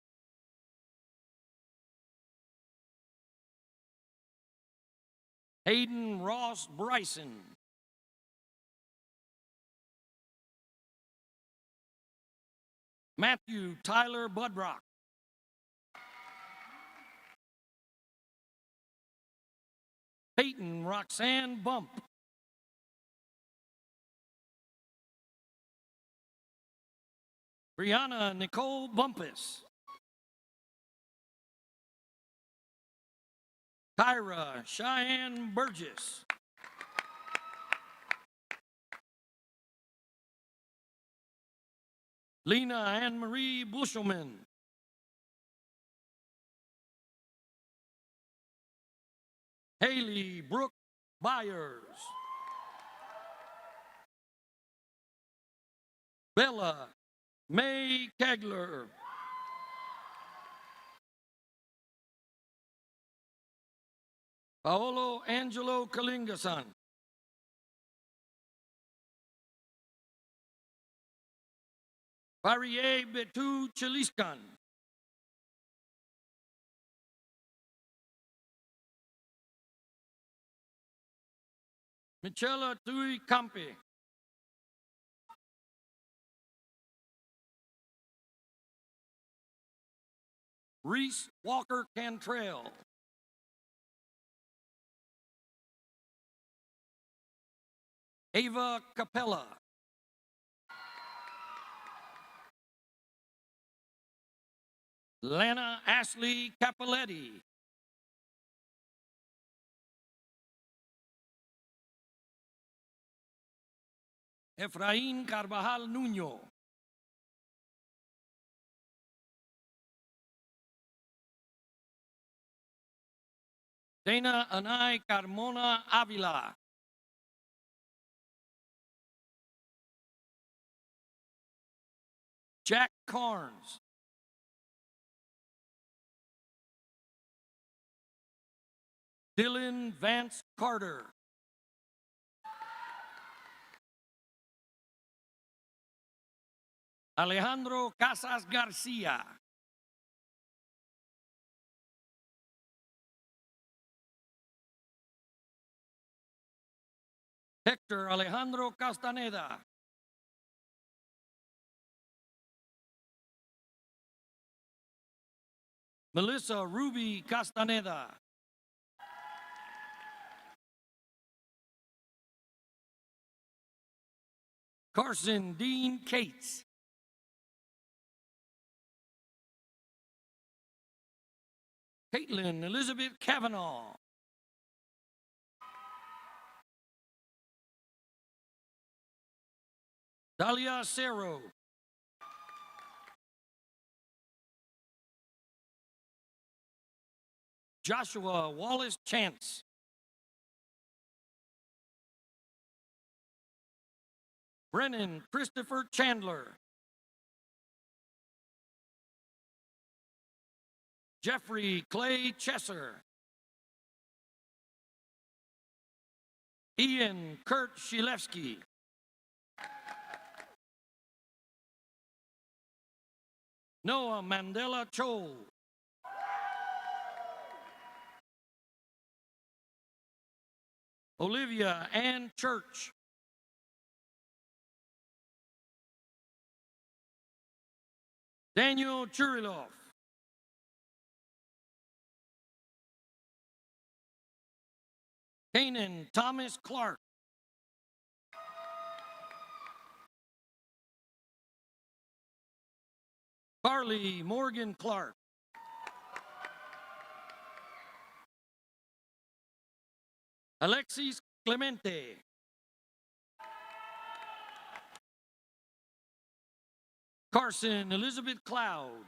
Hayden Ross Bryson. Matthew Tyler Budrock. Peyton Roxanne Bump. Brianna Nicole Bumpus. Kyra Cheyenne Burgess. Lena Anne Marie Bushelman. Haley Brooke Byers. Bella May Kegler. Paolo Angelo Kalingasan. Farie Betu Chiliskan. Michela Tui Campi. Reese Walker Cantrell. Ava Capella. Lana Ashley Capoletti. Efraín Carvajal Nuño. Dana Anay Carmona Avila. Jack Carnes. Dylan Vance Carter. Alejandro Casas Garcia. Hector Alejandro Castaneda. Melissa Ruby Castaneda. Carson Dean Cates. Caitlin Elizabeth Kavanaugh. Dalia Cerro. Joshua Wallace Chance. Brennan Christopher Chandler. Jeffrey Clay Chesser. Ian Kurt Shilevsky. Noah Mandela Chol. Olivia Ann Church. Daniel Churilov. Kanan Thomas Clark. Carly Morgan Clark. Alexis Clemente. Carson Elizabeth Cloud.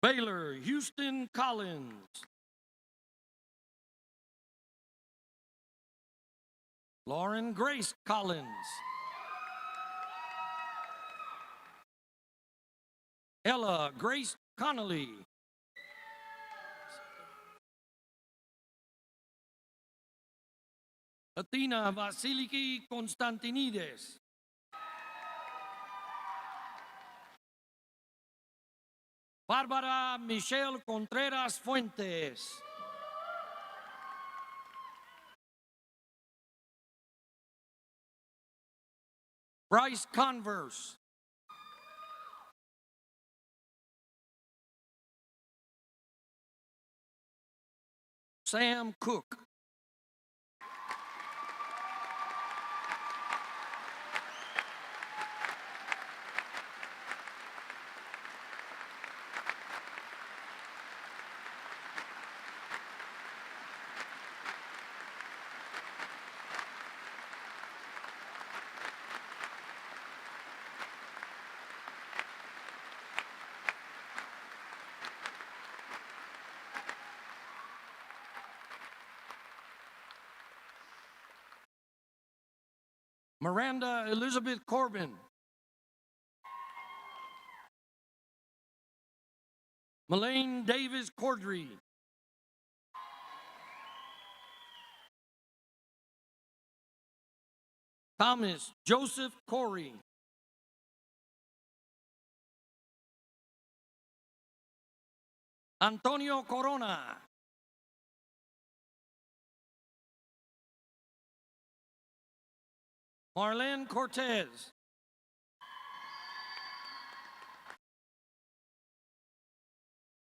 Baylor Houston Collins. Lauren Grace Collins. Ella Grace Connolly. Athena Vasiliki Konstantinides. Bárbara Michelle Contreras Fuentes. Bryce Converse. Sam Cook. Miranda Elizabeth Corbin. Melaine Davis Cordry. Thomas Joseph Corey. Antonio Corona. Marlene Cortez.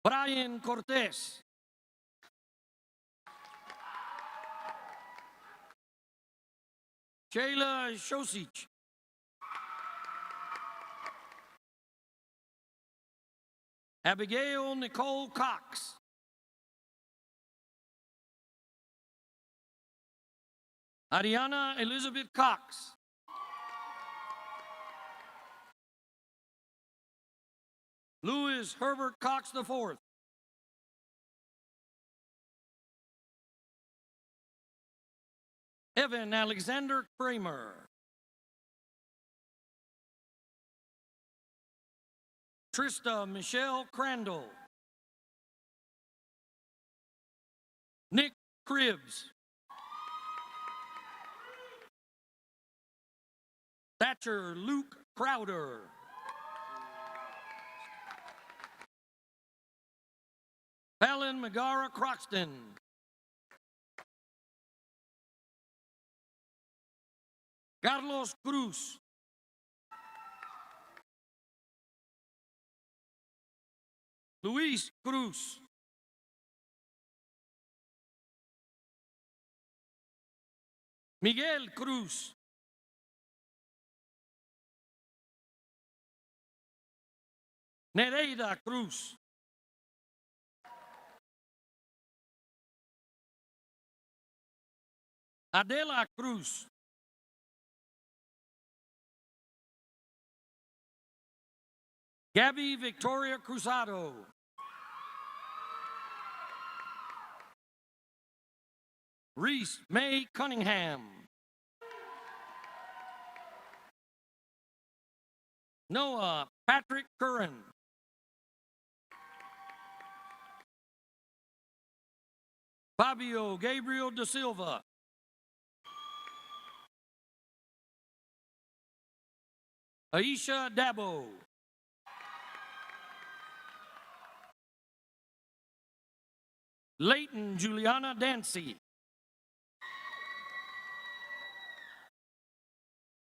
Brian Cortez. Shayla Shosich. Abigail Nicole Cox. Ariana Elizabeth Cox. Louis Herbert Cox IV. Evan Alexander Kramer. Trista Michelle Crandall. Nick Cribbs. Thatcher Luke Crowder. Fallon Megara Croxton. Carlos Cruz. Luis Cruz. Miguel Cruz. Nereida Cruz. Adela Cruz. Gabby Victoria Cruzado. Reese May Cunningham. Noah Patrick Curran. Fabio Gabriel da Silva. Aisha Dabo. Leighton Juliana Dancy.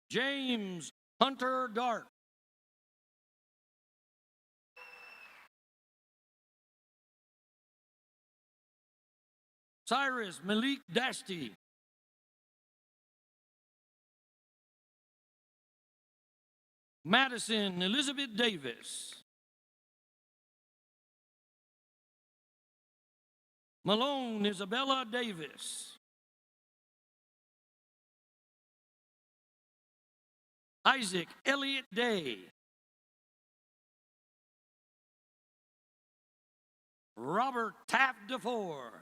James Hunter Dark. Cyrus Malik Dashti. Madison Elizabeth Davis. Malone Isabella Davis. Isaac Elliott Day. Robert Taft DeFore.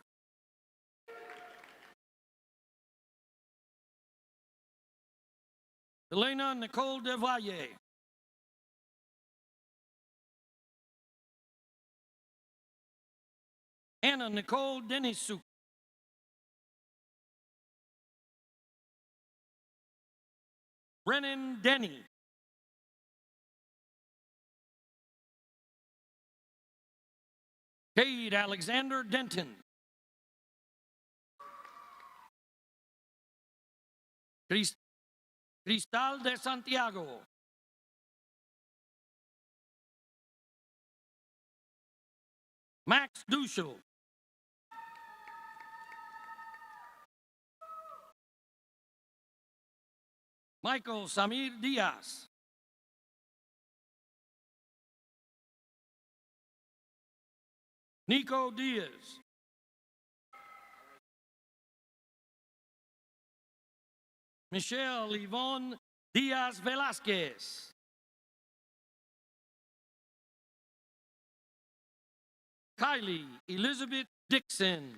Elena Nicole de Valle. Anna Nicole Denisuk. Brennan Denny. Cade Alexander Denton. Cristal de Santiago. Max Duschel. Michael Samir Diaz. Nico Diaz. Michelle Yvonne Diaz Velasquez. Kylie Elizabeth Dixon.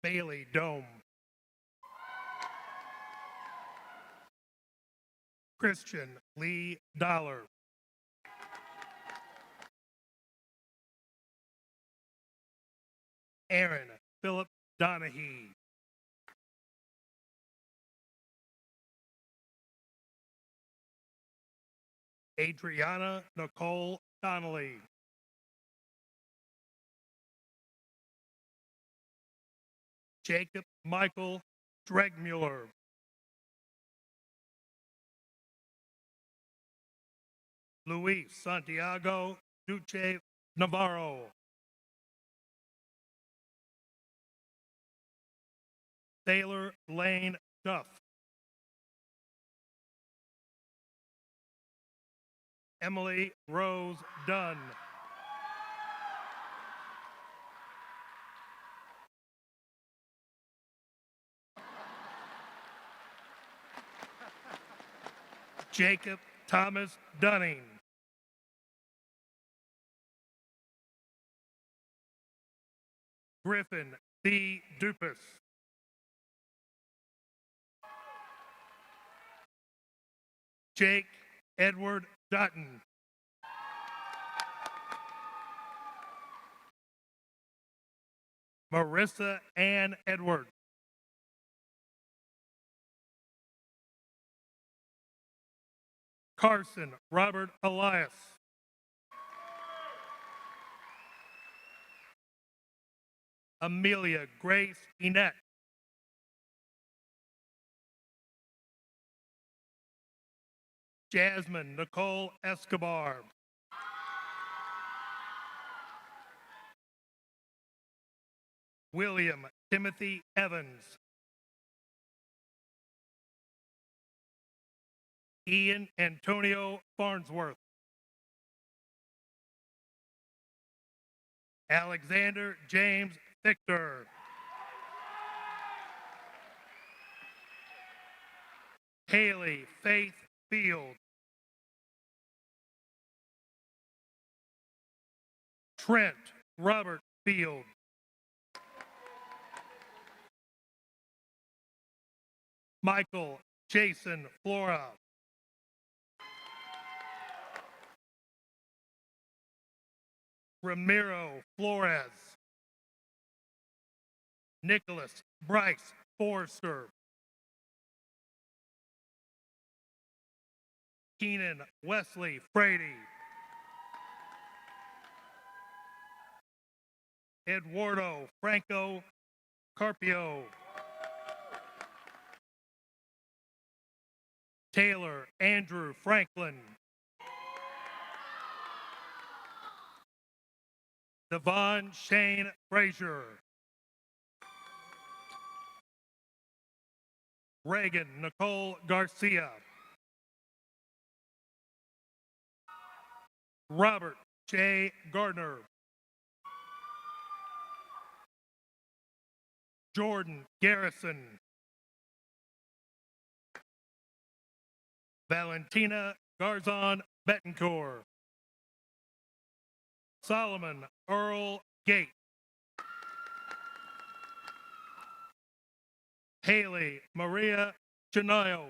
Bailey Dome. Christian Lee Dollar. Aaron Philip Donahue. Adriana Nicole Donnelly. Jacob Michael Dregmuller. Luis Santiago Duce Navarro. Taylor Lane Duff. Emily Rose Dunn. Jacob Thomas Dunning. Griffin C. Dupas. Jake Edward Dutton. Marissa Ann Edwards. Carson Robert Elias. Amelia Grace Enette. Jasmine Nicole Escobar. William Timothy Evans. Ian Antonio Farnsworth. Alexander James Victor. Haley Faith Field. Trent Robert Field. Michael Jason Flora. Ramiro Flores. Nicholas Bryce Forster. Keenan Wesley Frady. Eduardo Franco Carpio. Taylor Andrew Franklin. Devon Shane Frazier. Reagan Nicole Garcia. Robert J. Gardner. Jordan Garrison. Valentina Garzon Betancourt. Solomon Earl Gate. Haley Maria Chanayo.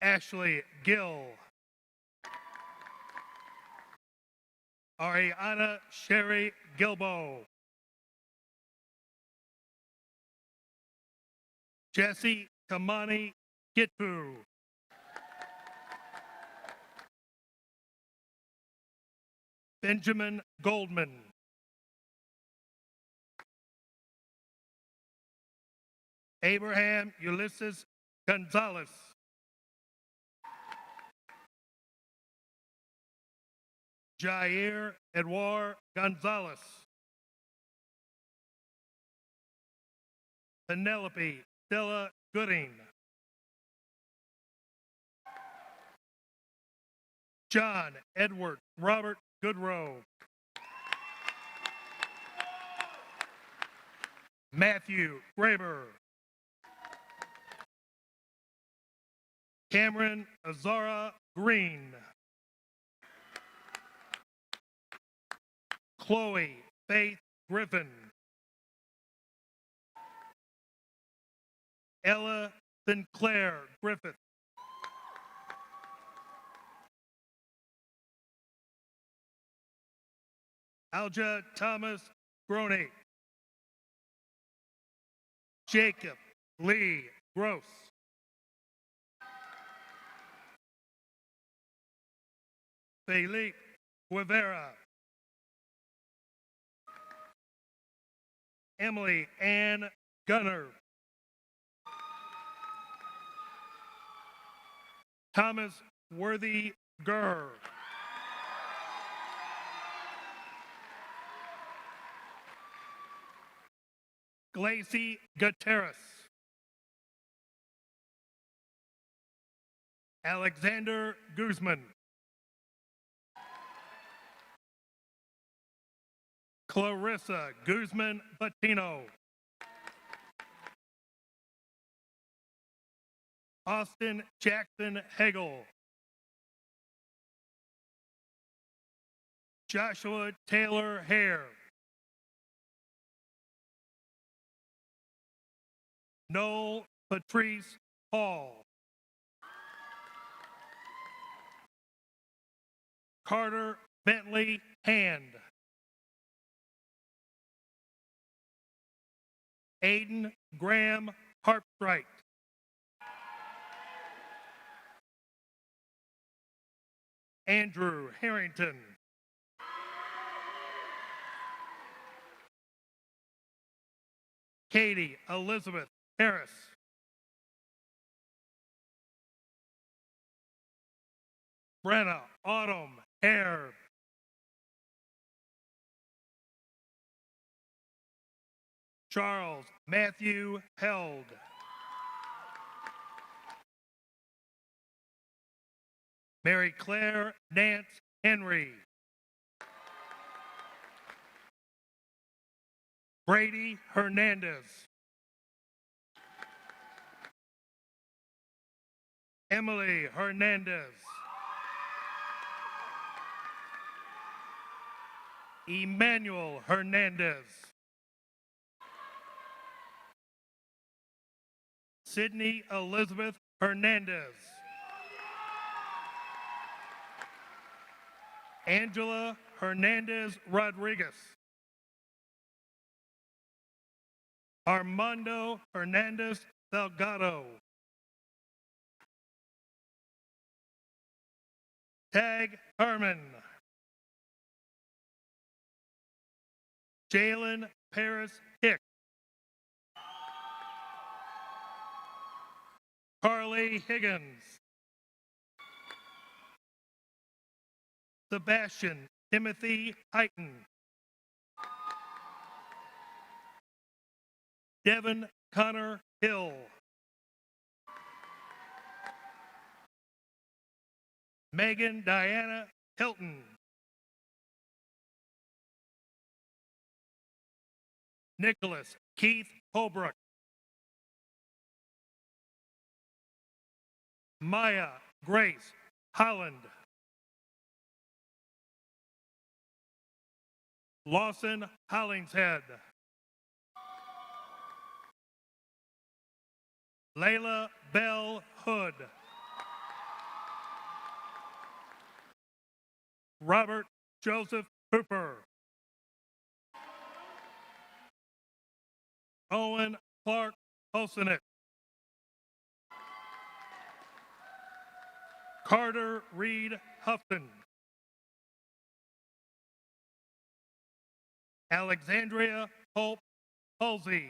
Ashley Gill. Ariana Sherry Gilbo. Jesse Kamani Gitpu. Benjamin Goldman. Abraham Ulysses Gonzalez. Jair Edouard Gonzalez. Penelope Stella Gooding. John Edward Robert Goodrow. Matthew Graber. Cameron Azara Green. Chloe Faith Griffin. Ella Sinclair Griffith. Alja Thomas Groney. Jacob Lee Gross. Felipe Guevara. Emily Ann Gunner. Thomas Worthy Gurr. Glacy Gutierrez. Alexander Guzman. Clarissa Guzman Patino. Austin Jackson Hagel. Joshua Taylor Hare. Noel Patrice Hall. Carter Bentley Hand. Aiden Graham Harpstrite. Andrew Harrington. Katie Elizabeth Harris. Brenna Autumn Hare. Charles Matthew Held. Mary Claire Nance Henry. Brady Hernandez. Emily Hernandez. Emmanuel Hernandez. Sydney Elizabeth Hernandez. Angela Hernandez Rodriguez. Armando Hernandez Delgado. Tag Herman. Jalen Paris Hick. Carly Higgins. Sebastian Timothy Heighton. Devin Connor Hill. Megan Diana Hilton. Nicholas Keith Holbrook. Maya Grace Holland. Lawson Hollingshead. Layla Bell Hood. Robert Joseph Hooper. Owen Clark Hosenet. Carter Reed Houghton. Alexandria Hope Halsey.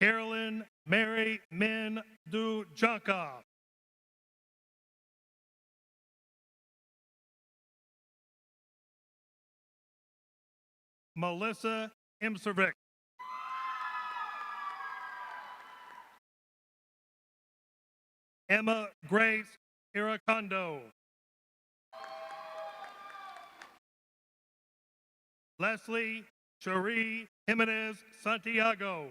Carolyn Mary Min Du Janka. Melissa Imservik. Emma Grace Iracondo. Leslie Cherie Jimenez Santiago.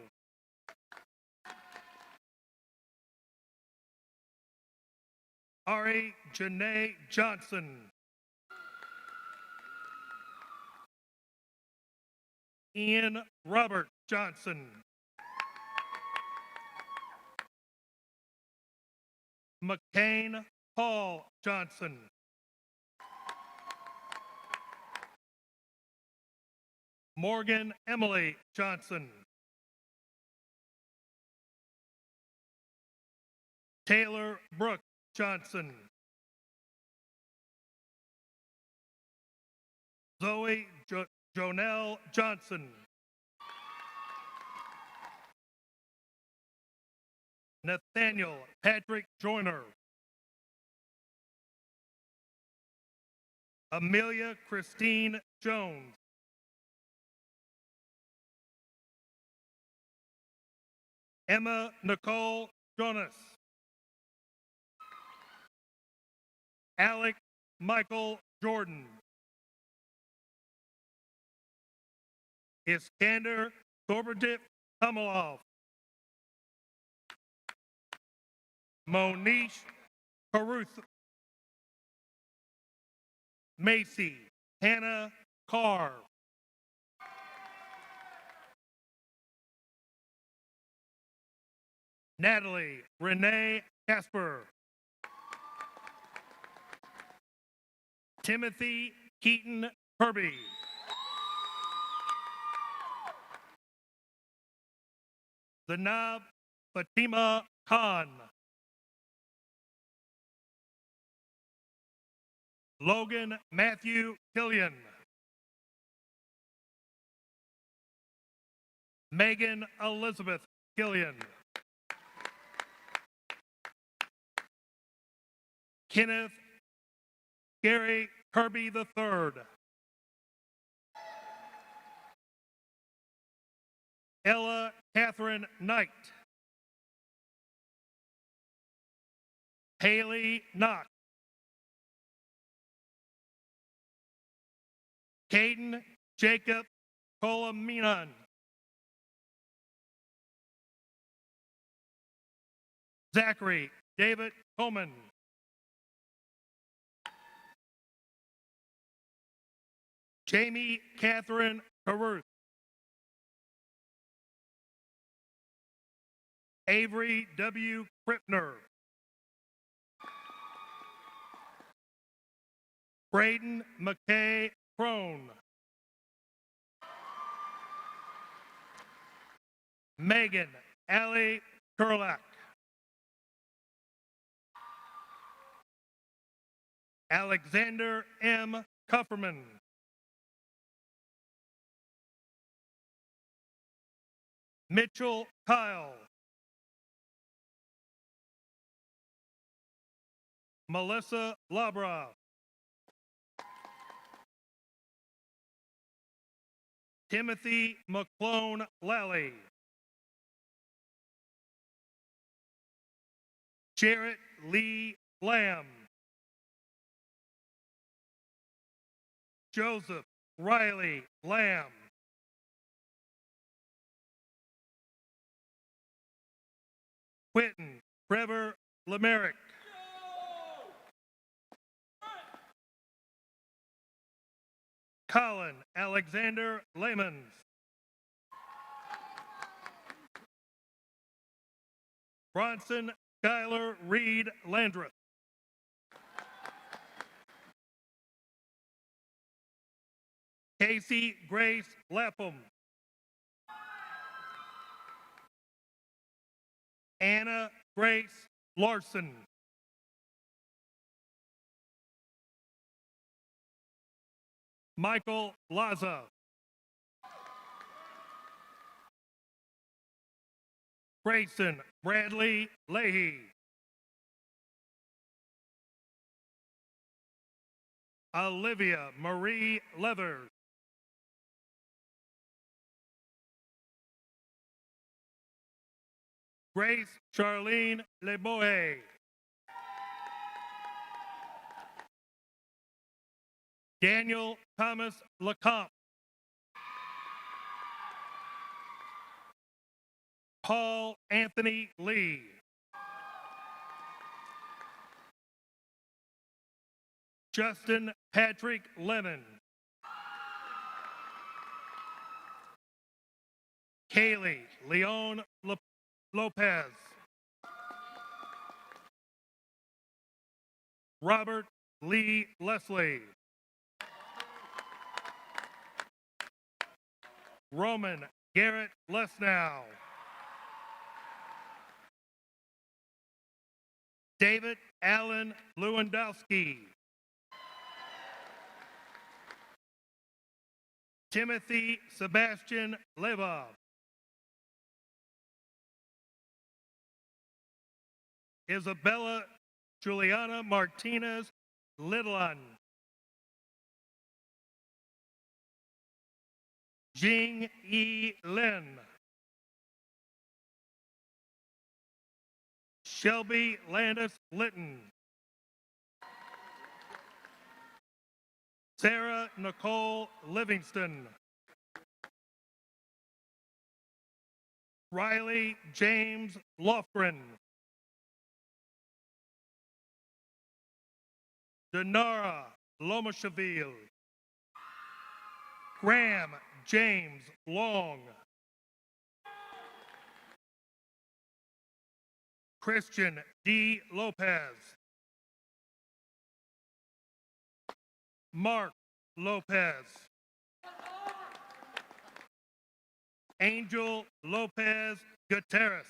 Ari Janae Johnson. Ian Robert Johnson. McCain Paul Johnson. Morgan Emily Johnson. Taylor Brooke Johnson. Zoe Jonelle Johnson. Nathaniel Patrick Joyner. Amelia Christine Jones. Emma Nicole Jonas. Alec Michael Jordan. Iskander Gorberdip Kamalov. Monish Caruth. Macy Hannah Carr. Natalie Renee Casper. Timothy Keaton Kirby. Zanab Fatima Khan. Logan Matthew Killian. Megan Elizabeth Killian. Kenneth Gary Kirby III. Ella Catherine Knight. Haley Knox. Caden Jacob Colaminan. Zachary David Coleman. Jamie Catherine Caruth. Avery W. Krippner. Braden McKay Crone. Megan Allie Kurlak. Alexander M. Kufferman. Mitchell Kyle. Melissa Labra. Timothy McClone Lally. Jarrett Lee Lamb. Joseph Riley Lamb. Quentin Trevor Lemerick. Colin Alexander Lamons. Bronson Skylar Reed Landreth. Casey Grace Lapham. Anna Grace Larson. Michael Laza. Grayson Bradley Leahy. Olivia Marie Leathers. Grace Charlene Leboe. Daniel Thomas Lecomte. Paul Anthony Lee. Justin Patrick Lennon. Kaylee Leon Lopez. Robert Lee Leslie. Roman Garrett Lesnow. David Allen Lewandowski. Timothy Sebastian Leva. Isabella Juliana Martinez Lidlon. Jing E. Lin. Shelby Landis Litton. Sarah Nicole Livingston. Riley James Lofgren. Denara Lomachaville. Graham James Long. Christian D. Lopez. Mark Lopez. Angel Lopez Gutierrez.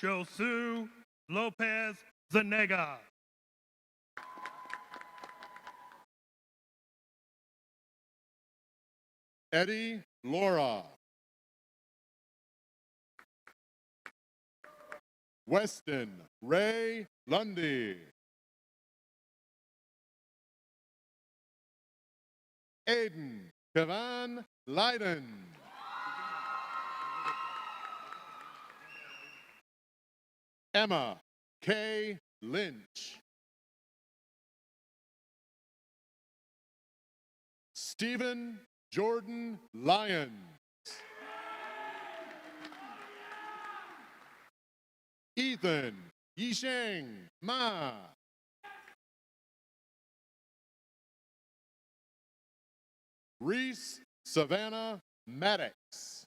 Josu Lopez Zanega. Eddie Laura. Weston Ray Lundy. Aiden Kavan Leiden. Emma K. Lynch. Stephen Jordan Lyons. Ethan Yisheng Ma. Reese Savannah Maddox.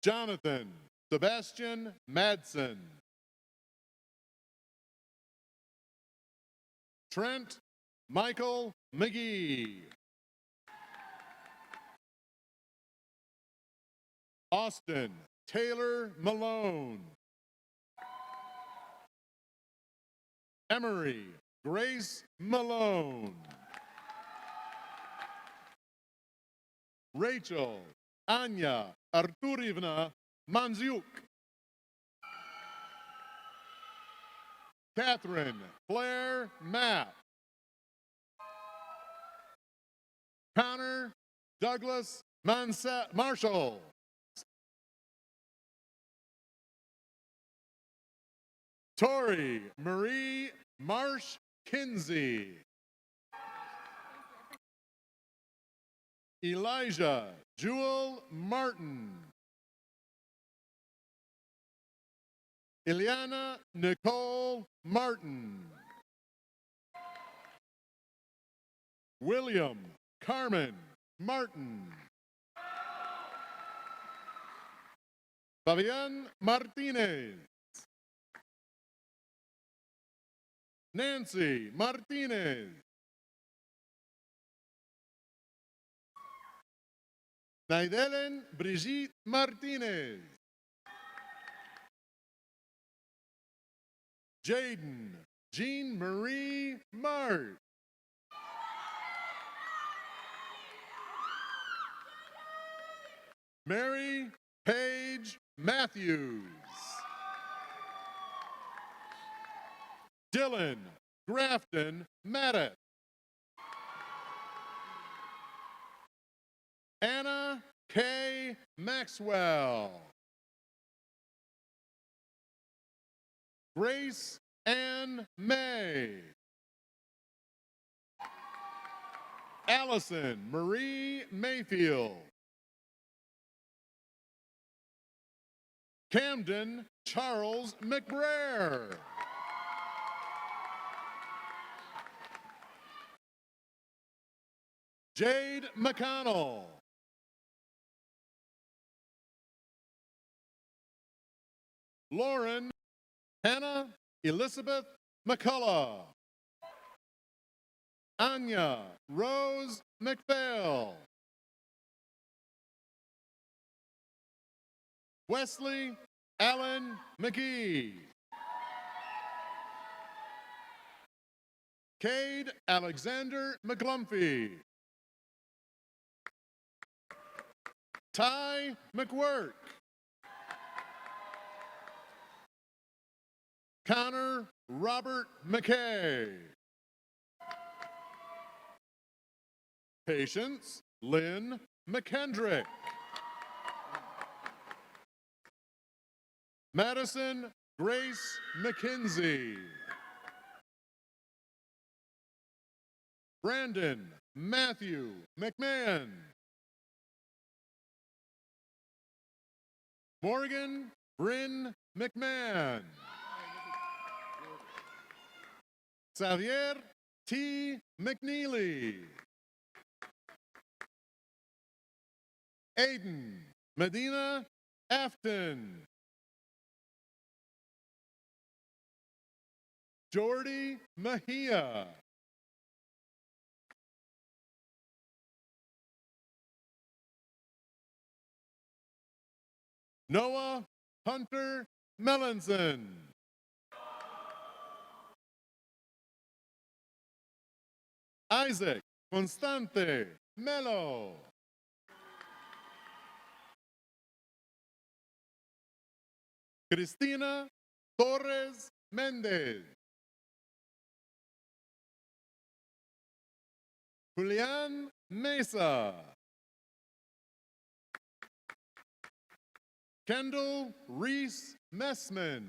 Jonathan Sebastian Madsen. Trent Michael McGee. Austin Taylor Malone. Emery Grace Malone. Rachel Anya Arturivna Manziuk. Catherine Claire Mapp. Connor Douglas Marshall. Tori Marie Marsh Kinsey. Elijah Jewel Martin. Ileana Nicole Martin. William Carmen Martin. Fabian Martinez. Nancy Martinez. Naidelen Brigitte Martinez. Jaden Jean Marie Mart. Mary Paige Matthews. Dylan Grafton Maddox. Anna K. Maxwell. Grace Ann May. Allison Marie Mayfield. Camden Charles McBrayer. Jade McConnell. Lauren Hannah Elizabeth McCullough. Anya Rose McPhail. Wesley Allen McGee. Cade Alexander McGlumphy. Ty McWork. Connor Robert McKay. Patience Lynn McKendrick. Madison Grace McKinsey. Brandon Matthew McMahon. Morgan Bryn McMahon. Xavier T. McNeely. Aiden Medina Afton. Jordy Mejia. Noah Hunter Melanson. Isaac Constante Melo. Cristina Torres Mendez. Julian Mesa. Kendall Reese Messman.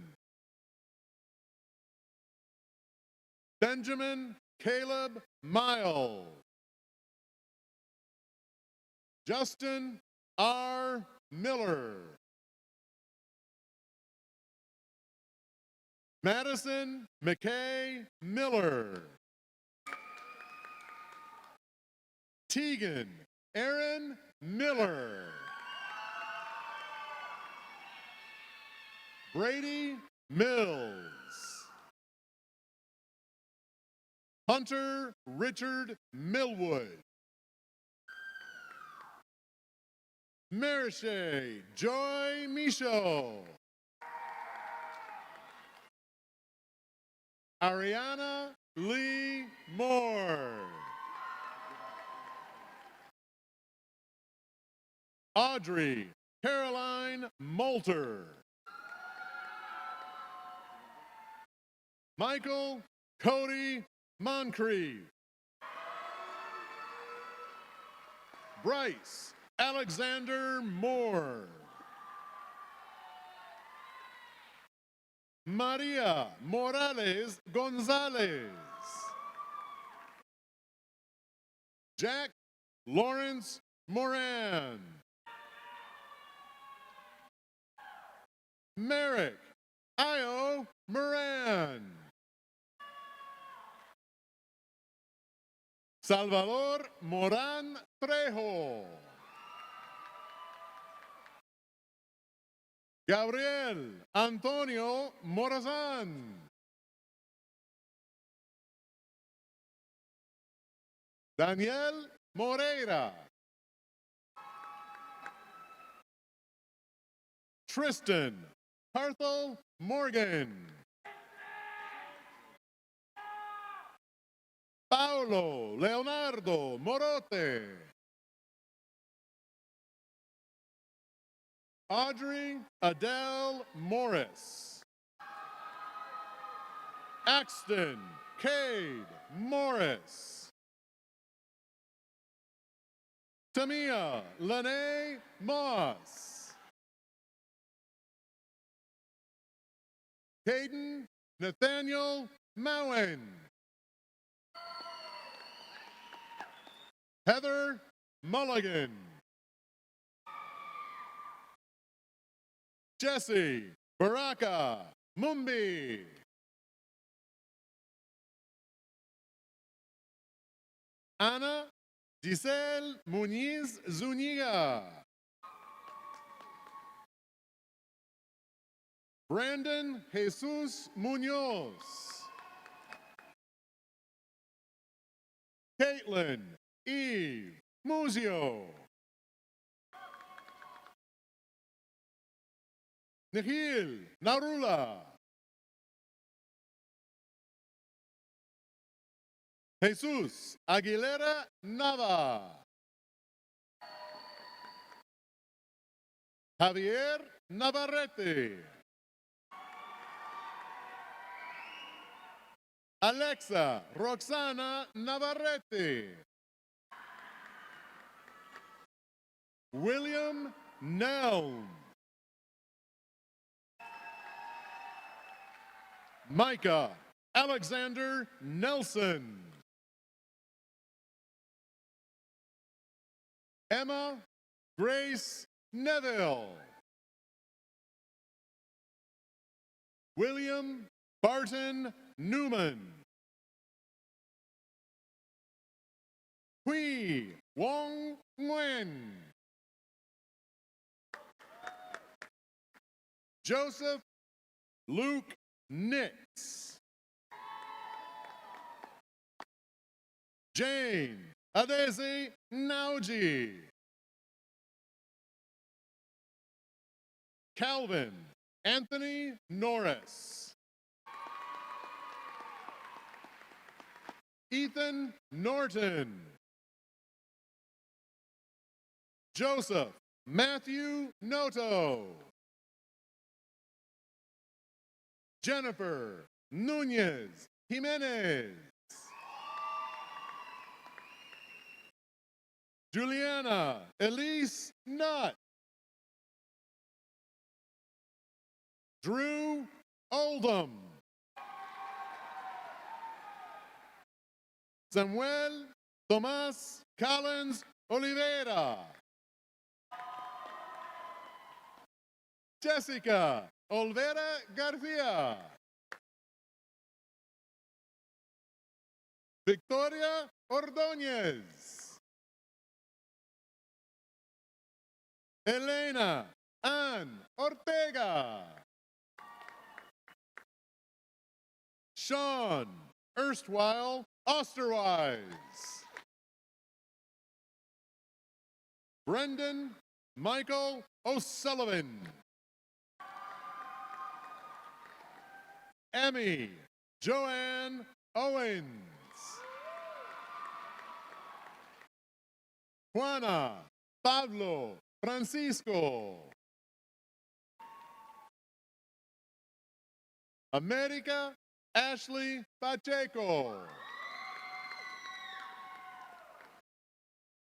Benjamin Caleb Miles. Justin R. Miller. Madison McKay Miller. Tegan Aaron Miller. Brady Mills. Hunter Richard Millwood. Mariche Joy Michaud. Ariana Lee Moore. Audrey Caroline Moulter. Michael Cody Moncrief. Bryce Alexander Moore. Maria Morales Gonzalez. Jack Lawrence Moran. Merrick Io Moran. Salvador Moran Trejo. Gabriel Antonio Morazan. Daniel Moreira. Tristan Harthel Morgan. Paulo Leonardo Morote. Audrey Adele Morris. Axton Cade Morris. Tamia Lene Moss. Caden Nathaniel Mowen. Heather Mulligan. Jesse Baraka Mumbi. Ana Giselle Muniz Zuniga. Brandon Jesus Munoz. Caitlin Eve Muzio. Nikhil Narula. Jesus Aguilera Nava. Javier Navarrete. Alexa Roxana Navarrete. William Nelm. Micah Alexander Nelson. Emma Grace Neville. William Barton Newman. Hui Wong Nguyen. Joseph Luke Nix. Jane Adesi Nauji. Calvin Anthony Norris. Ethan Norton. Joseph Matthew Noto. Jennifer Nunez Jimenez. Juliana Elise Nutt. Drew Oldham. Samuel Tomas Collins Oliveira. Jessica Olvera Garcia. Victoria Ordóñez. Elena Ann Ortega. Sean Erstwhile Osterwise. Brendan Michael O'Sullivan. Emmy Joanne Owens. Juana Pablo Francisco. America Ashley Pacheco.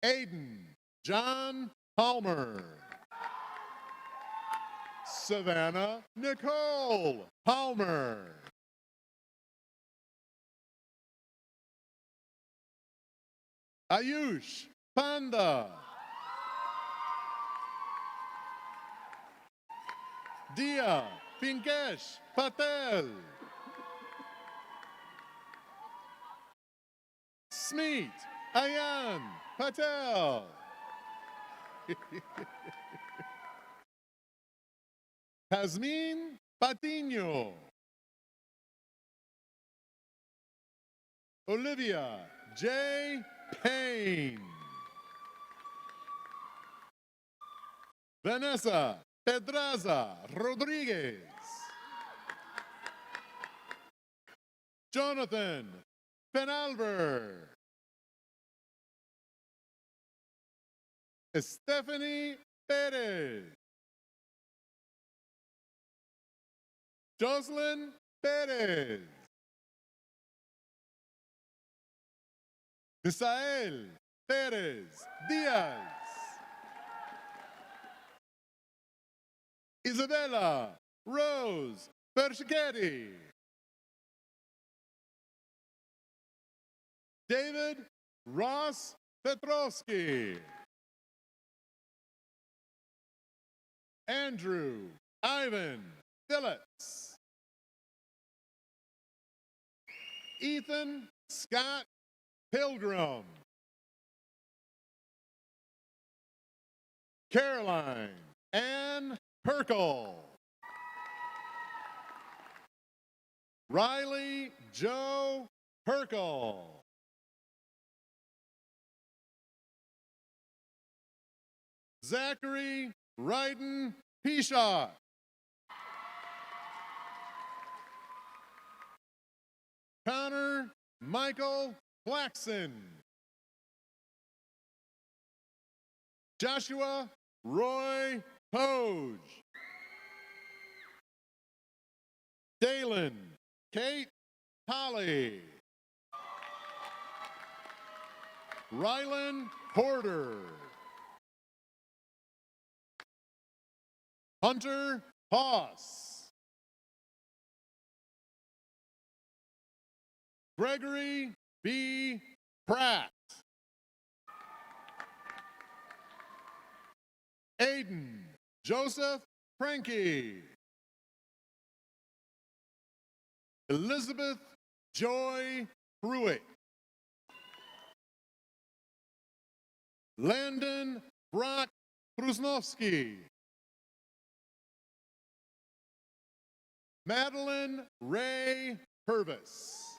Aiden John Palmer. Savannah Nicole Palmer. Ayush Panda. Dia Pinkesh Patel. Smeet Ayan Patel. Jasmine Patiño. Olivia J. Payne. Vanessa Pedraza Rodriguez. Jonathan Penalver. Stephanie Perez. Jocelyn Perez. Misael Perez Diaz. Isabella Rose Persichetti. David Ross Petrovsky. Andrew Ivan Phillips. Ethan Scott Pilgrim. Caroline Ann Perkle. Riley Joe Perkle. Zachary Ryden Pishot. Connor Michael Claxon. Joshua Roy Poge. Dalen Kate Holly. Rylan Porter. Hunter Haas. Gregory B. Pratt. Aiden Joseph Frankie. Elizabeth Joy Pruitt. Landon Brock Krusnowski. Madeline Ray Purvis.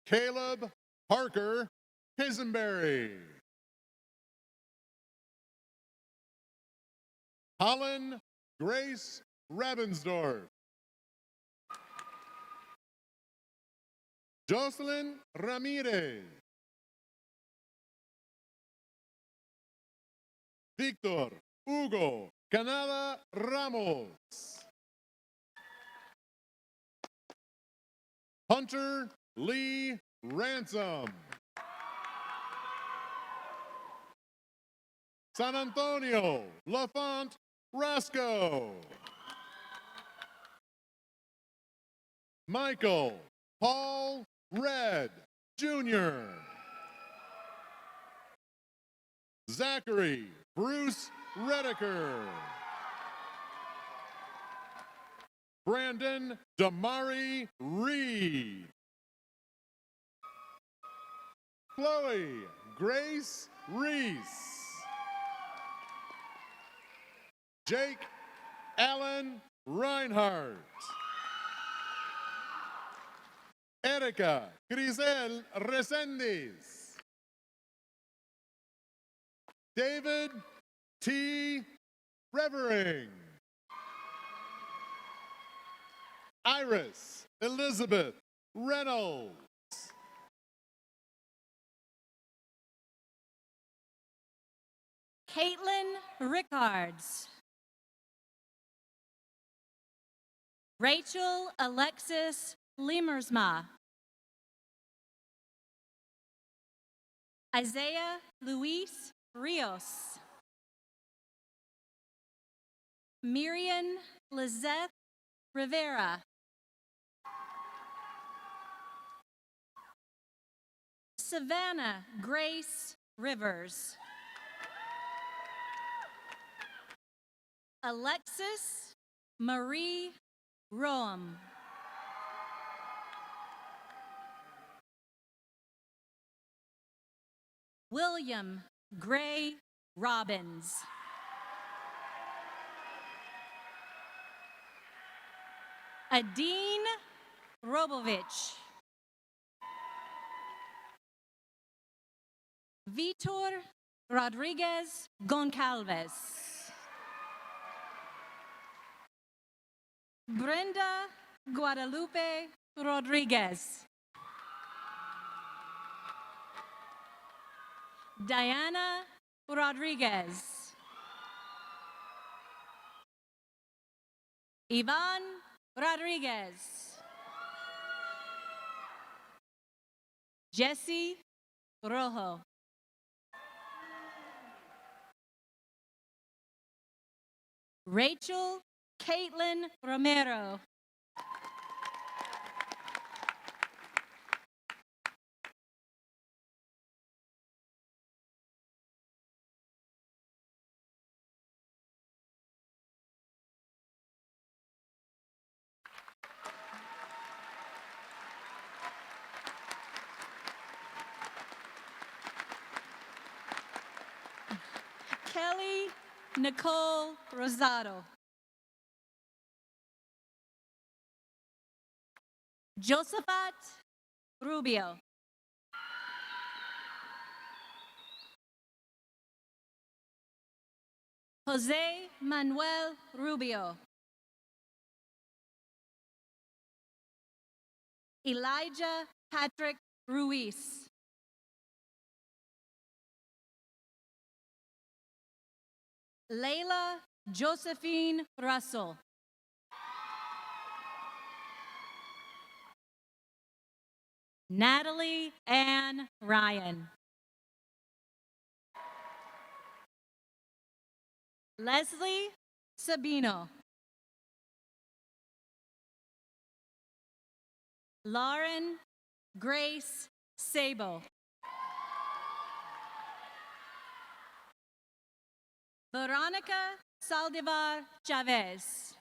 Caleb Parker Kisenberry. Holland Grace Ravensdorf. Jocelyn Ramirez. Victor Hugo Canada Ramos. Hunter Lee Ransom. San Antonio Lafont Rasco. Michael Paul Red Jr. Zachary Bruce Redeker. Brandon Damari Reed. Chloe Grace Reese. Jake Allen Reinhardt. Erica Grisel Resendiz. David T. Revering. Iris Elizabeth Reynolds. Caitlin Rickards. Rachel Alexis Limersma. Isaiah Luis Rios. Miriam Lizeth Rivera. Savannah Grace Rivers. Alexis Marie Roam. William Gray Robbins. Adine Robovich. Vitor Rodriguez Goncalves. Brenda Guadalupe Rodriguez. Diana Rodriguez. Ivan Rodriguez. Jesse Rojo. Rachel Caitlin Romero. Kelly Nicole Rosado. Josephat Rubio. Jose Manuel Rubio. Elijah Patrick Ruiz. Layla Josephine Russell. Natalie Ann Ryan. Leslie Sabino. Lauren Grace Sabo. Veronica Saldivar Chavez.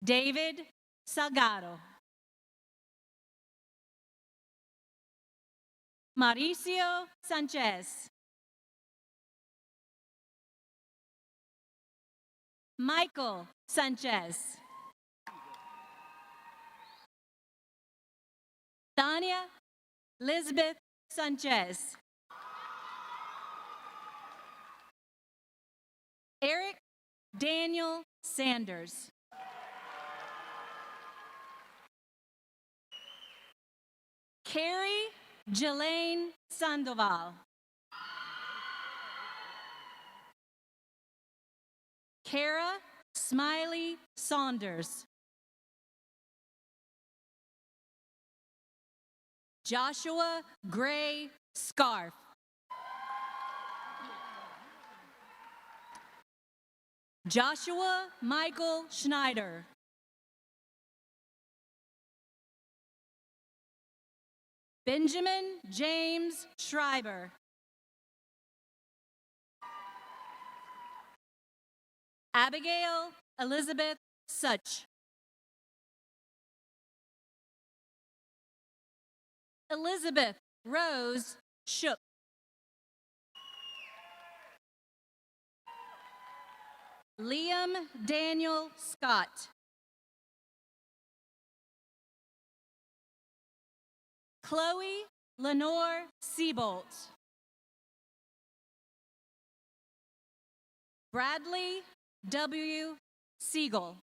David Salgado. Mauricio Sanchez. Michael Sanchez. Tanya Lisbeth Sanchez. Eric Daniel Sanders. Carrie Jelaine Sandoval. Kara Smiley Saunders. Joshua Gray Scarf. Joshua Michael Schneider. Benjamin James Schreiber. Abigail Elizabeth Such. Elizabeth Rose Shook. Liam Daniel Scott. Chloe Lenore Siebolt. Bradley W. Siegel.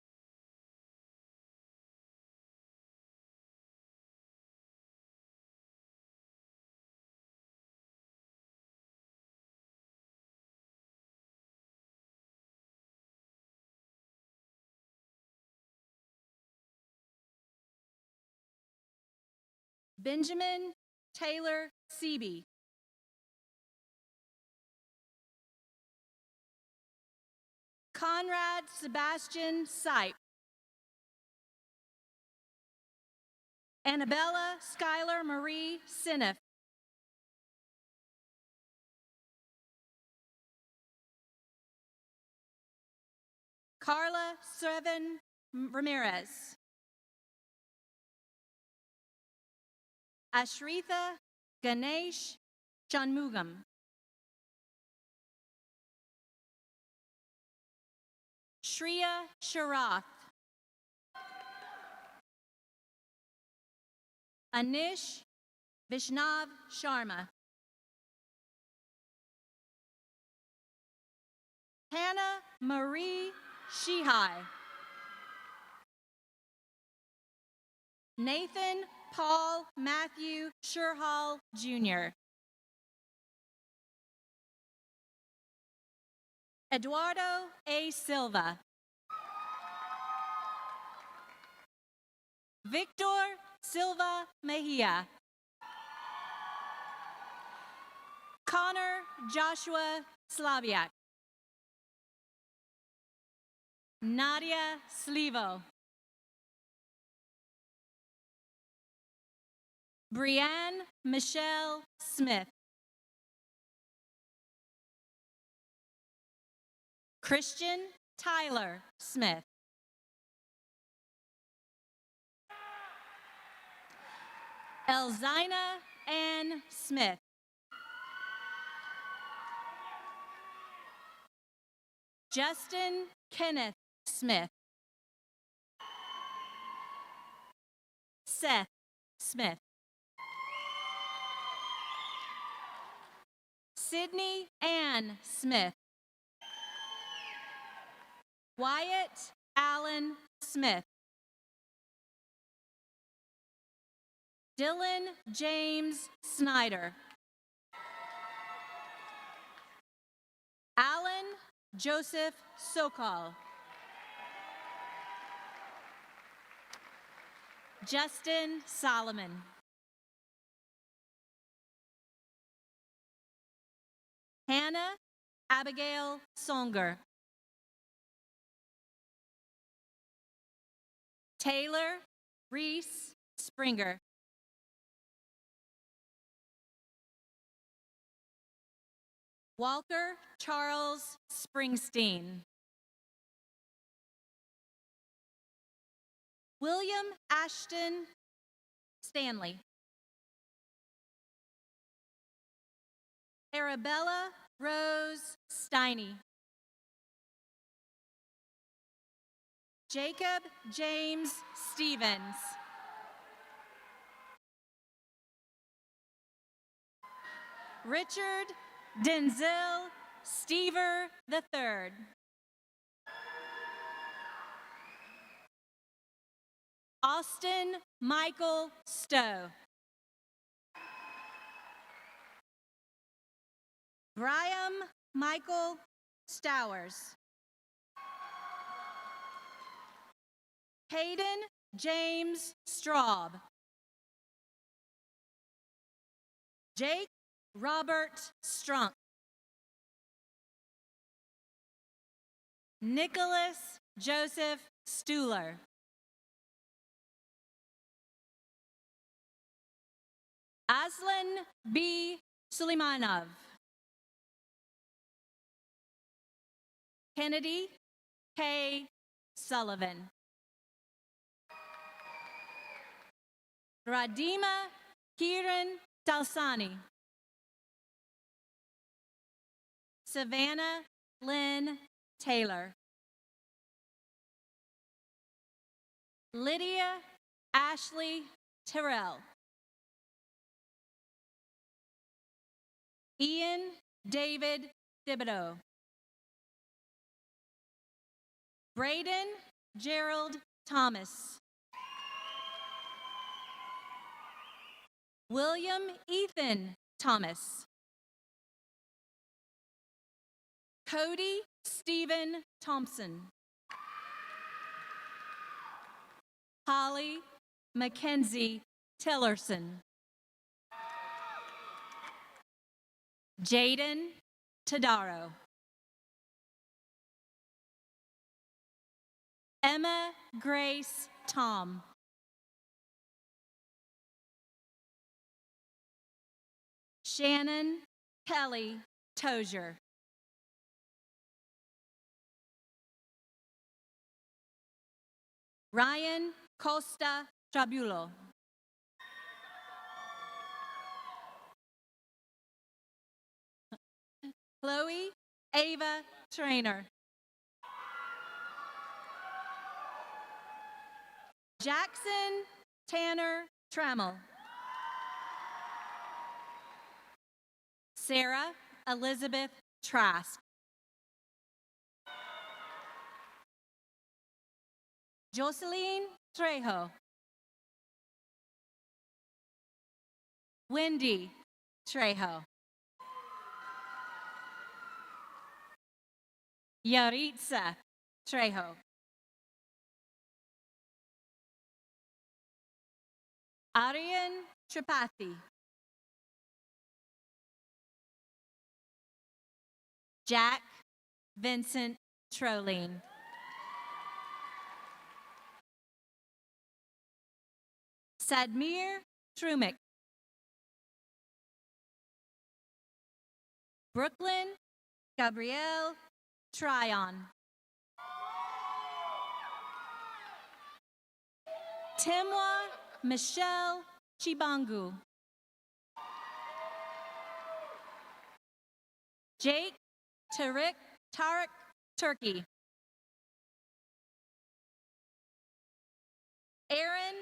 Benjamin Taylor Seeby. Conrad Sebastian Sipe. Annabella Schuyler Marie Sineff. Carla Seven Ramirez. Ashritha Ganesh Shanmugam. Shreya Sharath. Anish Vishnav Sharma. Hannah Marie Shihai. Nathan Paul Matthew Sherhall Jr. Eduardo A. Silva. Victor Silva Mejia. Connor Joshua Slaviak. Nadia Slivo. Brianne Michelle Smith. Christian Tyler Smith. Elzina Ann Smith. Justin Kenneth Smith. Seth Smith. Sydney Ann Smith. Wyatt Allen Smith. Dylan James Snyder. Alan Joseph Sokol. Justin Solomon. Hannah Abigail Songer. Taylor Reese Springer. Walker Charles Springsteen. William Ashton Stanley. Arabella Rose Steiny. Jacob James Stevens. Richard Denzel Stever III. Austin Michael Stowe. Brian Michael Stowers. Hayden James Straub. Jake Robert Strunk. Nicholas Joseph Stuhler. Aslan B. Suleimanov. Kennedy K. Sullivan. Radima Kiran Dalsani. Savannah Lynn Taylor. Lydia Ashley Terrell. Ian David Thibodeau. Braden Gerald Thomas. William Ethan Thomas. Cody Stephen Thompson. Holly Mackenzie Tillerson. Jaden Tadaro. Emma Grace Tom. Shannon Kelly Tozier. Ryan Costa Trabulo. Chloe Ava Trainer. Jackson Tanner Trammell. Sarah Elizabeth Trask. Jocelyn Trejo. Wendy Trejo. Yaritza Trejo. Aryan Tripathi. Jack Vincent Troline. Sadmir Trumick. Brooklyn Gabrielle Tryon. Timwa Michelle Chibangu. Jake Tarek Turkey. Aaron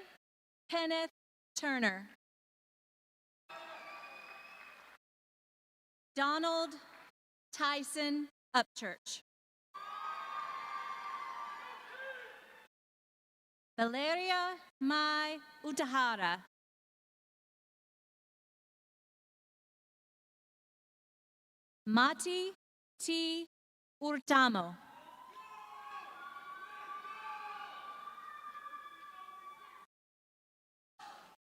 Kenneth Turner. Donald Tyson Upchurch. Valeria Mai Utahara. Mati T. Urtamo.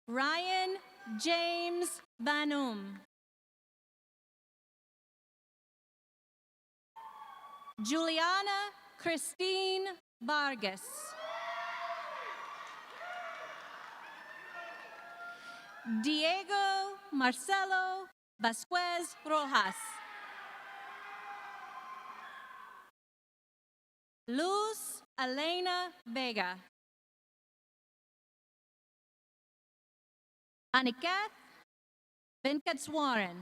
Ryan James Vanum. Juliana Christine Vargas. Diego Marcelo Vasquez Rojas. Luz Elena Vega. Aniket Venkatswaran.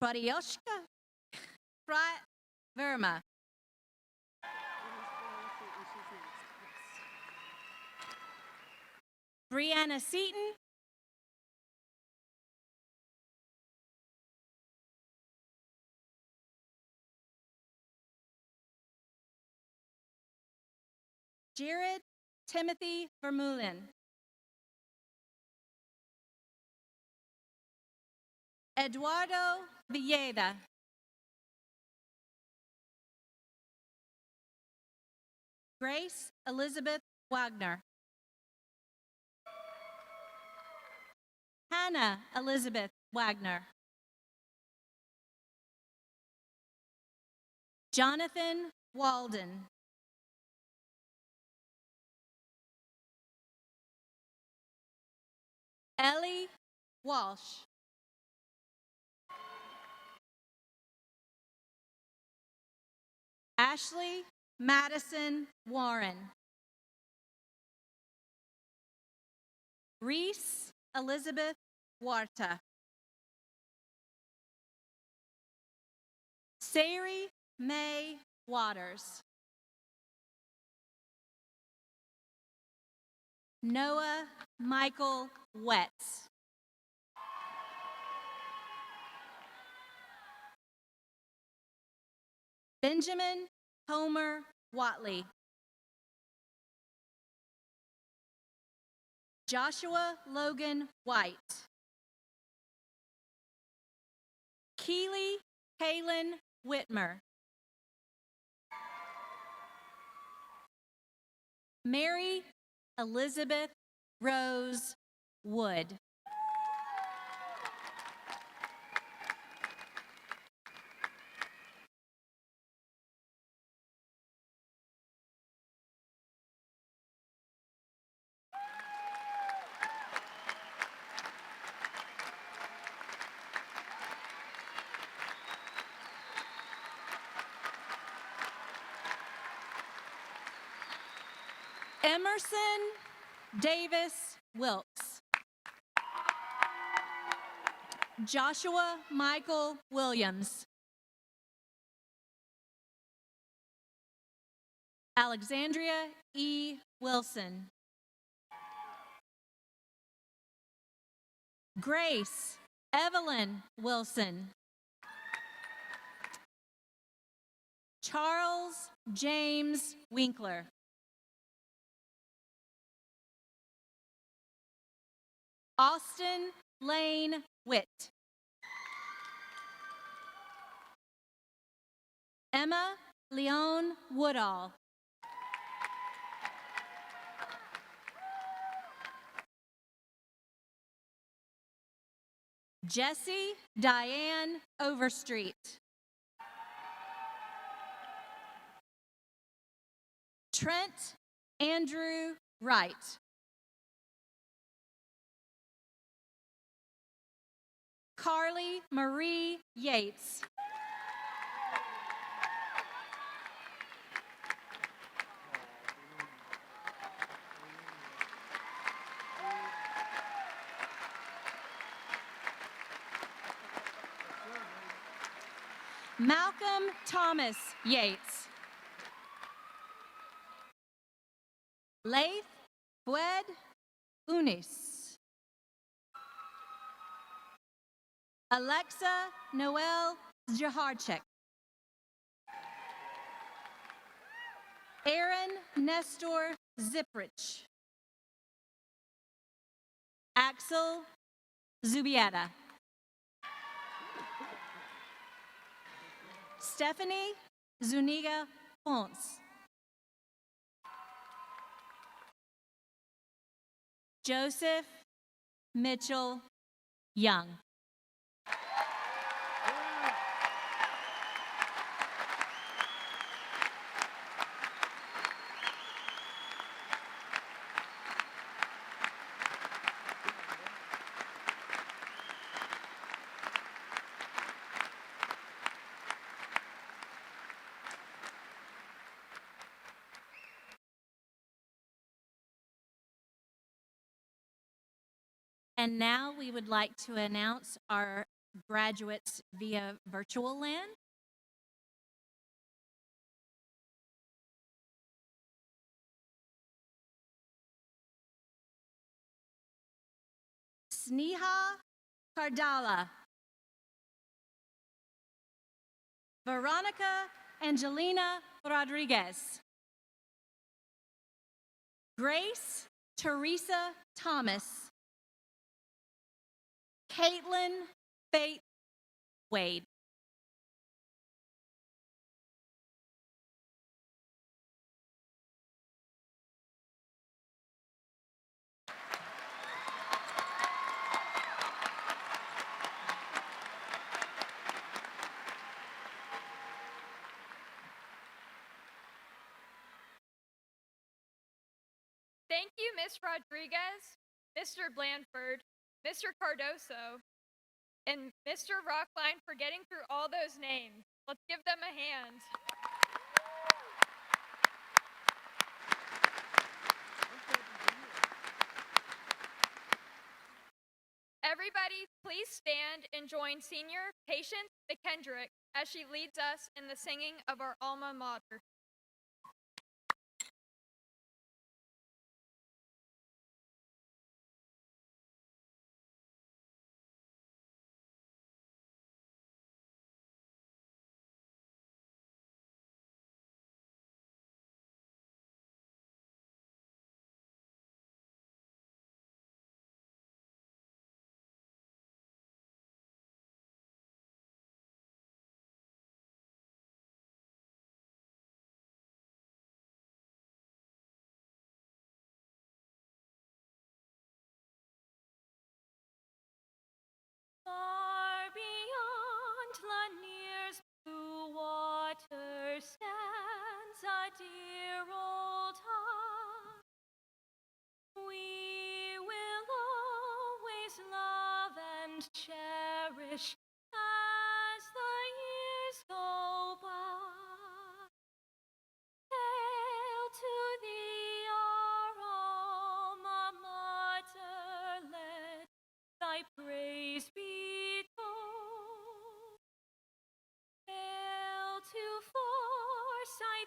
Pratyoshka Prat Verma. Brianna Seaton. Jared Timothy Vermeulen. Eduardo Villeda. Grace Elizabeth Wagner. Hannah Elizabeth Wagner. Jonathan Walden. Ellie Walsh. Ashley Madison Warren. Reese Elizabeth Warta. Sari May Waters. Noah Michael Wetz. Benjamin Homer Watley. Joshua Logan White. Keely Kaylin Whitmer. Mary Elizabeth Rose Wood. Emerson Davis Wilkes. Joshua Michael Williams. Alexandria E. Wilson. Grace Evelyn Wilson. Charles James Winkler. Austin Lane Witt. Emma Leon Woodall. Jessie Diane Overstreet. Trent Andrew Wright. Carly Marie Yates. Malcolm Thomas Yates. Laith Foued Unis. Alexa Noel Jaharchek. Aaron Nestor Ziprich. Axel Zubieta. Stephanie Zuniga Ponce. Joseph Mitchell Young. And now we would like to announce our graduates via virtual LAN. Sneha Kardala. Veronica Angelina Rodriguez. Grace Teresa Thomas. Caitlin Faith Wade. Thank you, Ms. Rodriguez, Mr. Blandford, Mr. Cardoso, and Mr. Rockline for getting through all those names. Let's give them a hand. Everybody, please stand and join Senior Patience McKendrick as she leads us in the singing of our alma mater. Far beyond Lanier's blue water stands a dear old hut. We will always love and cherish as the years go by. Hail to thee, our alma mater.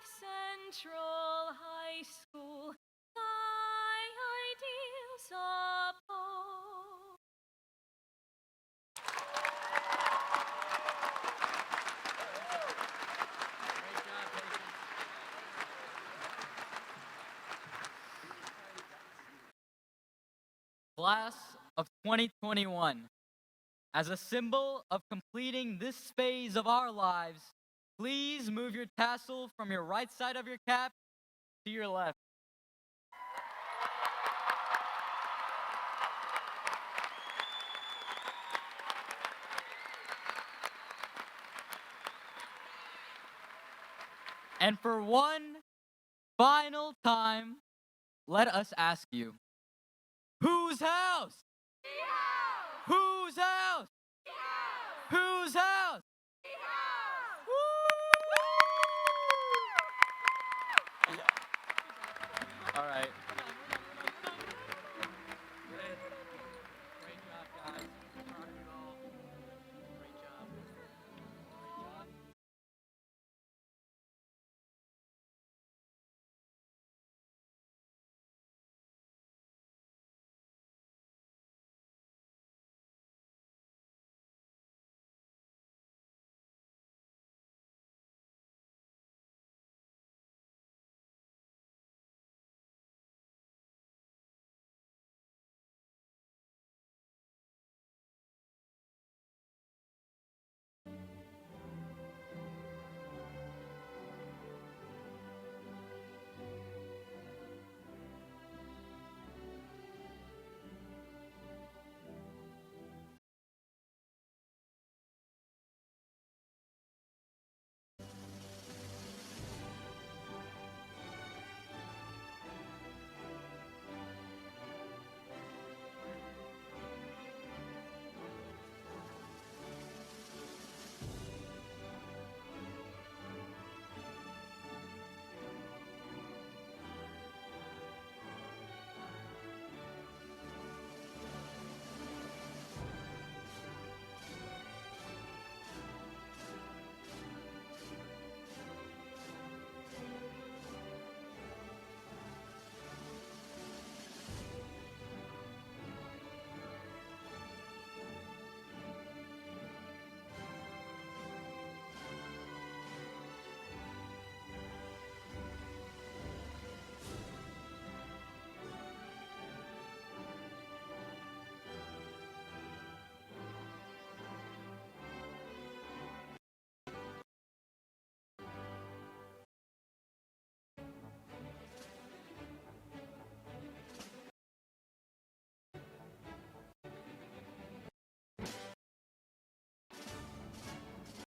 Central High School, thy ideals uphold. Great job, Patience. Class of 2021, as a symbol of completing this phase of our lives, please move your tassel from your right side of your cap to your left. And for one final time, let us ask you, whose house? Whose house? Whose house? Woo! All right.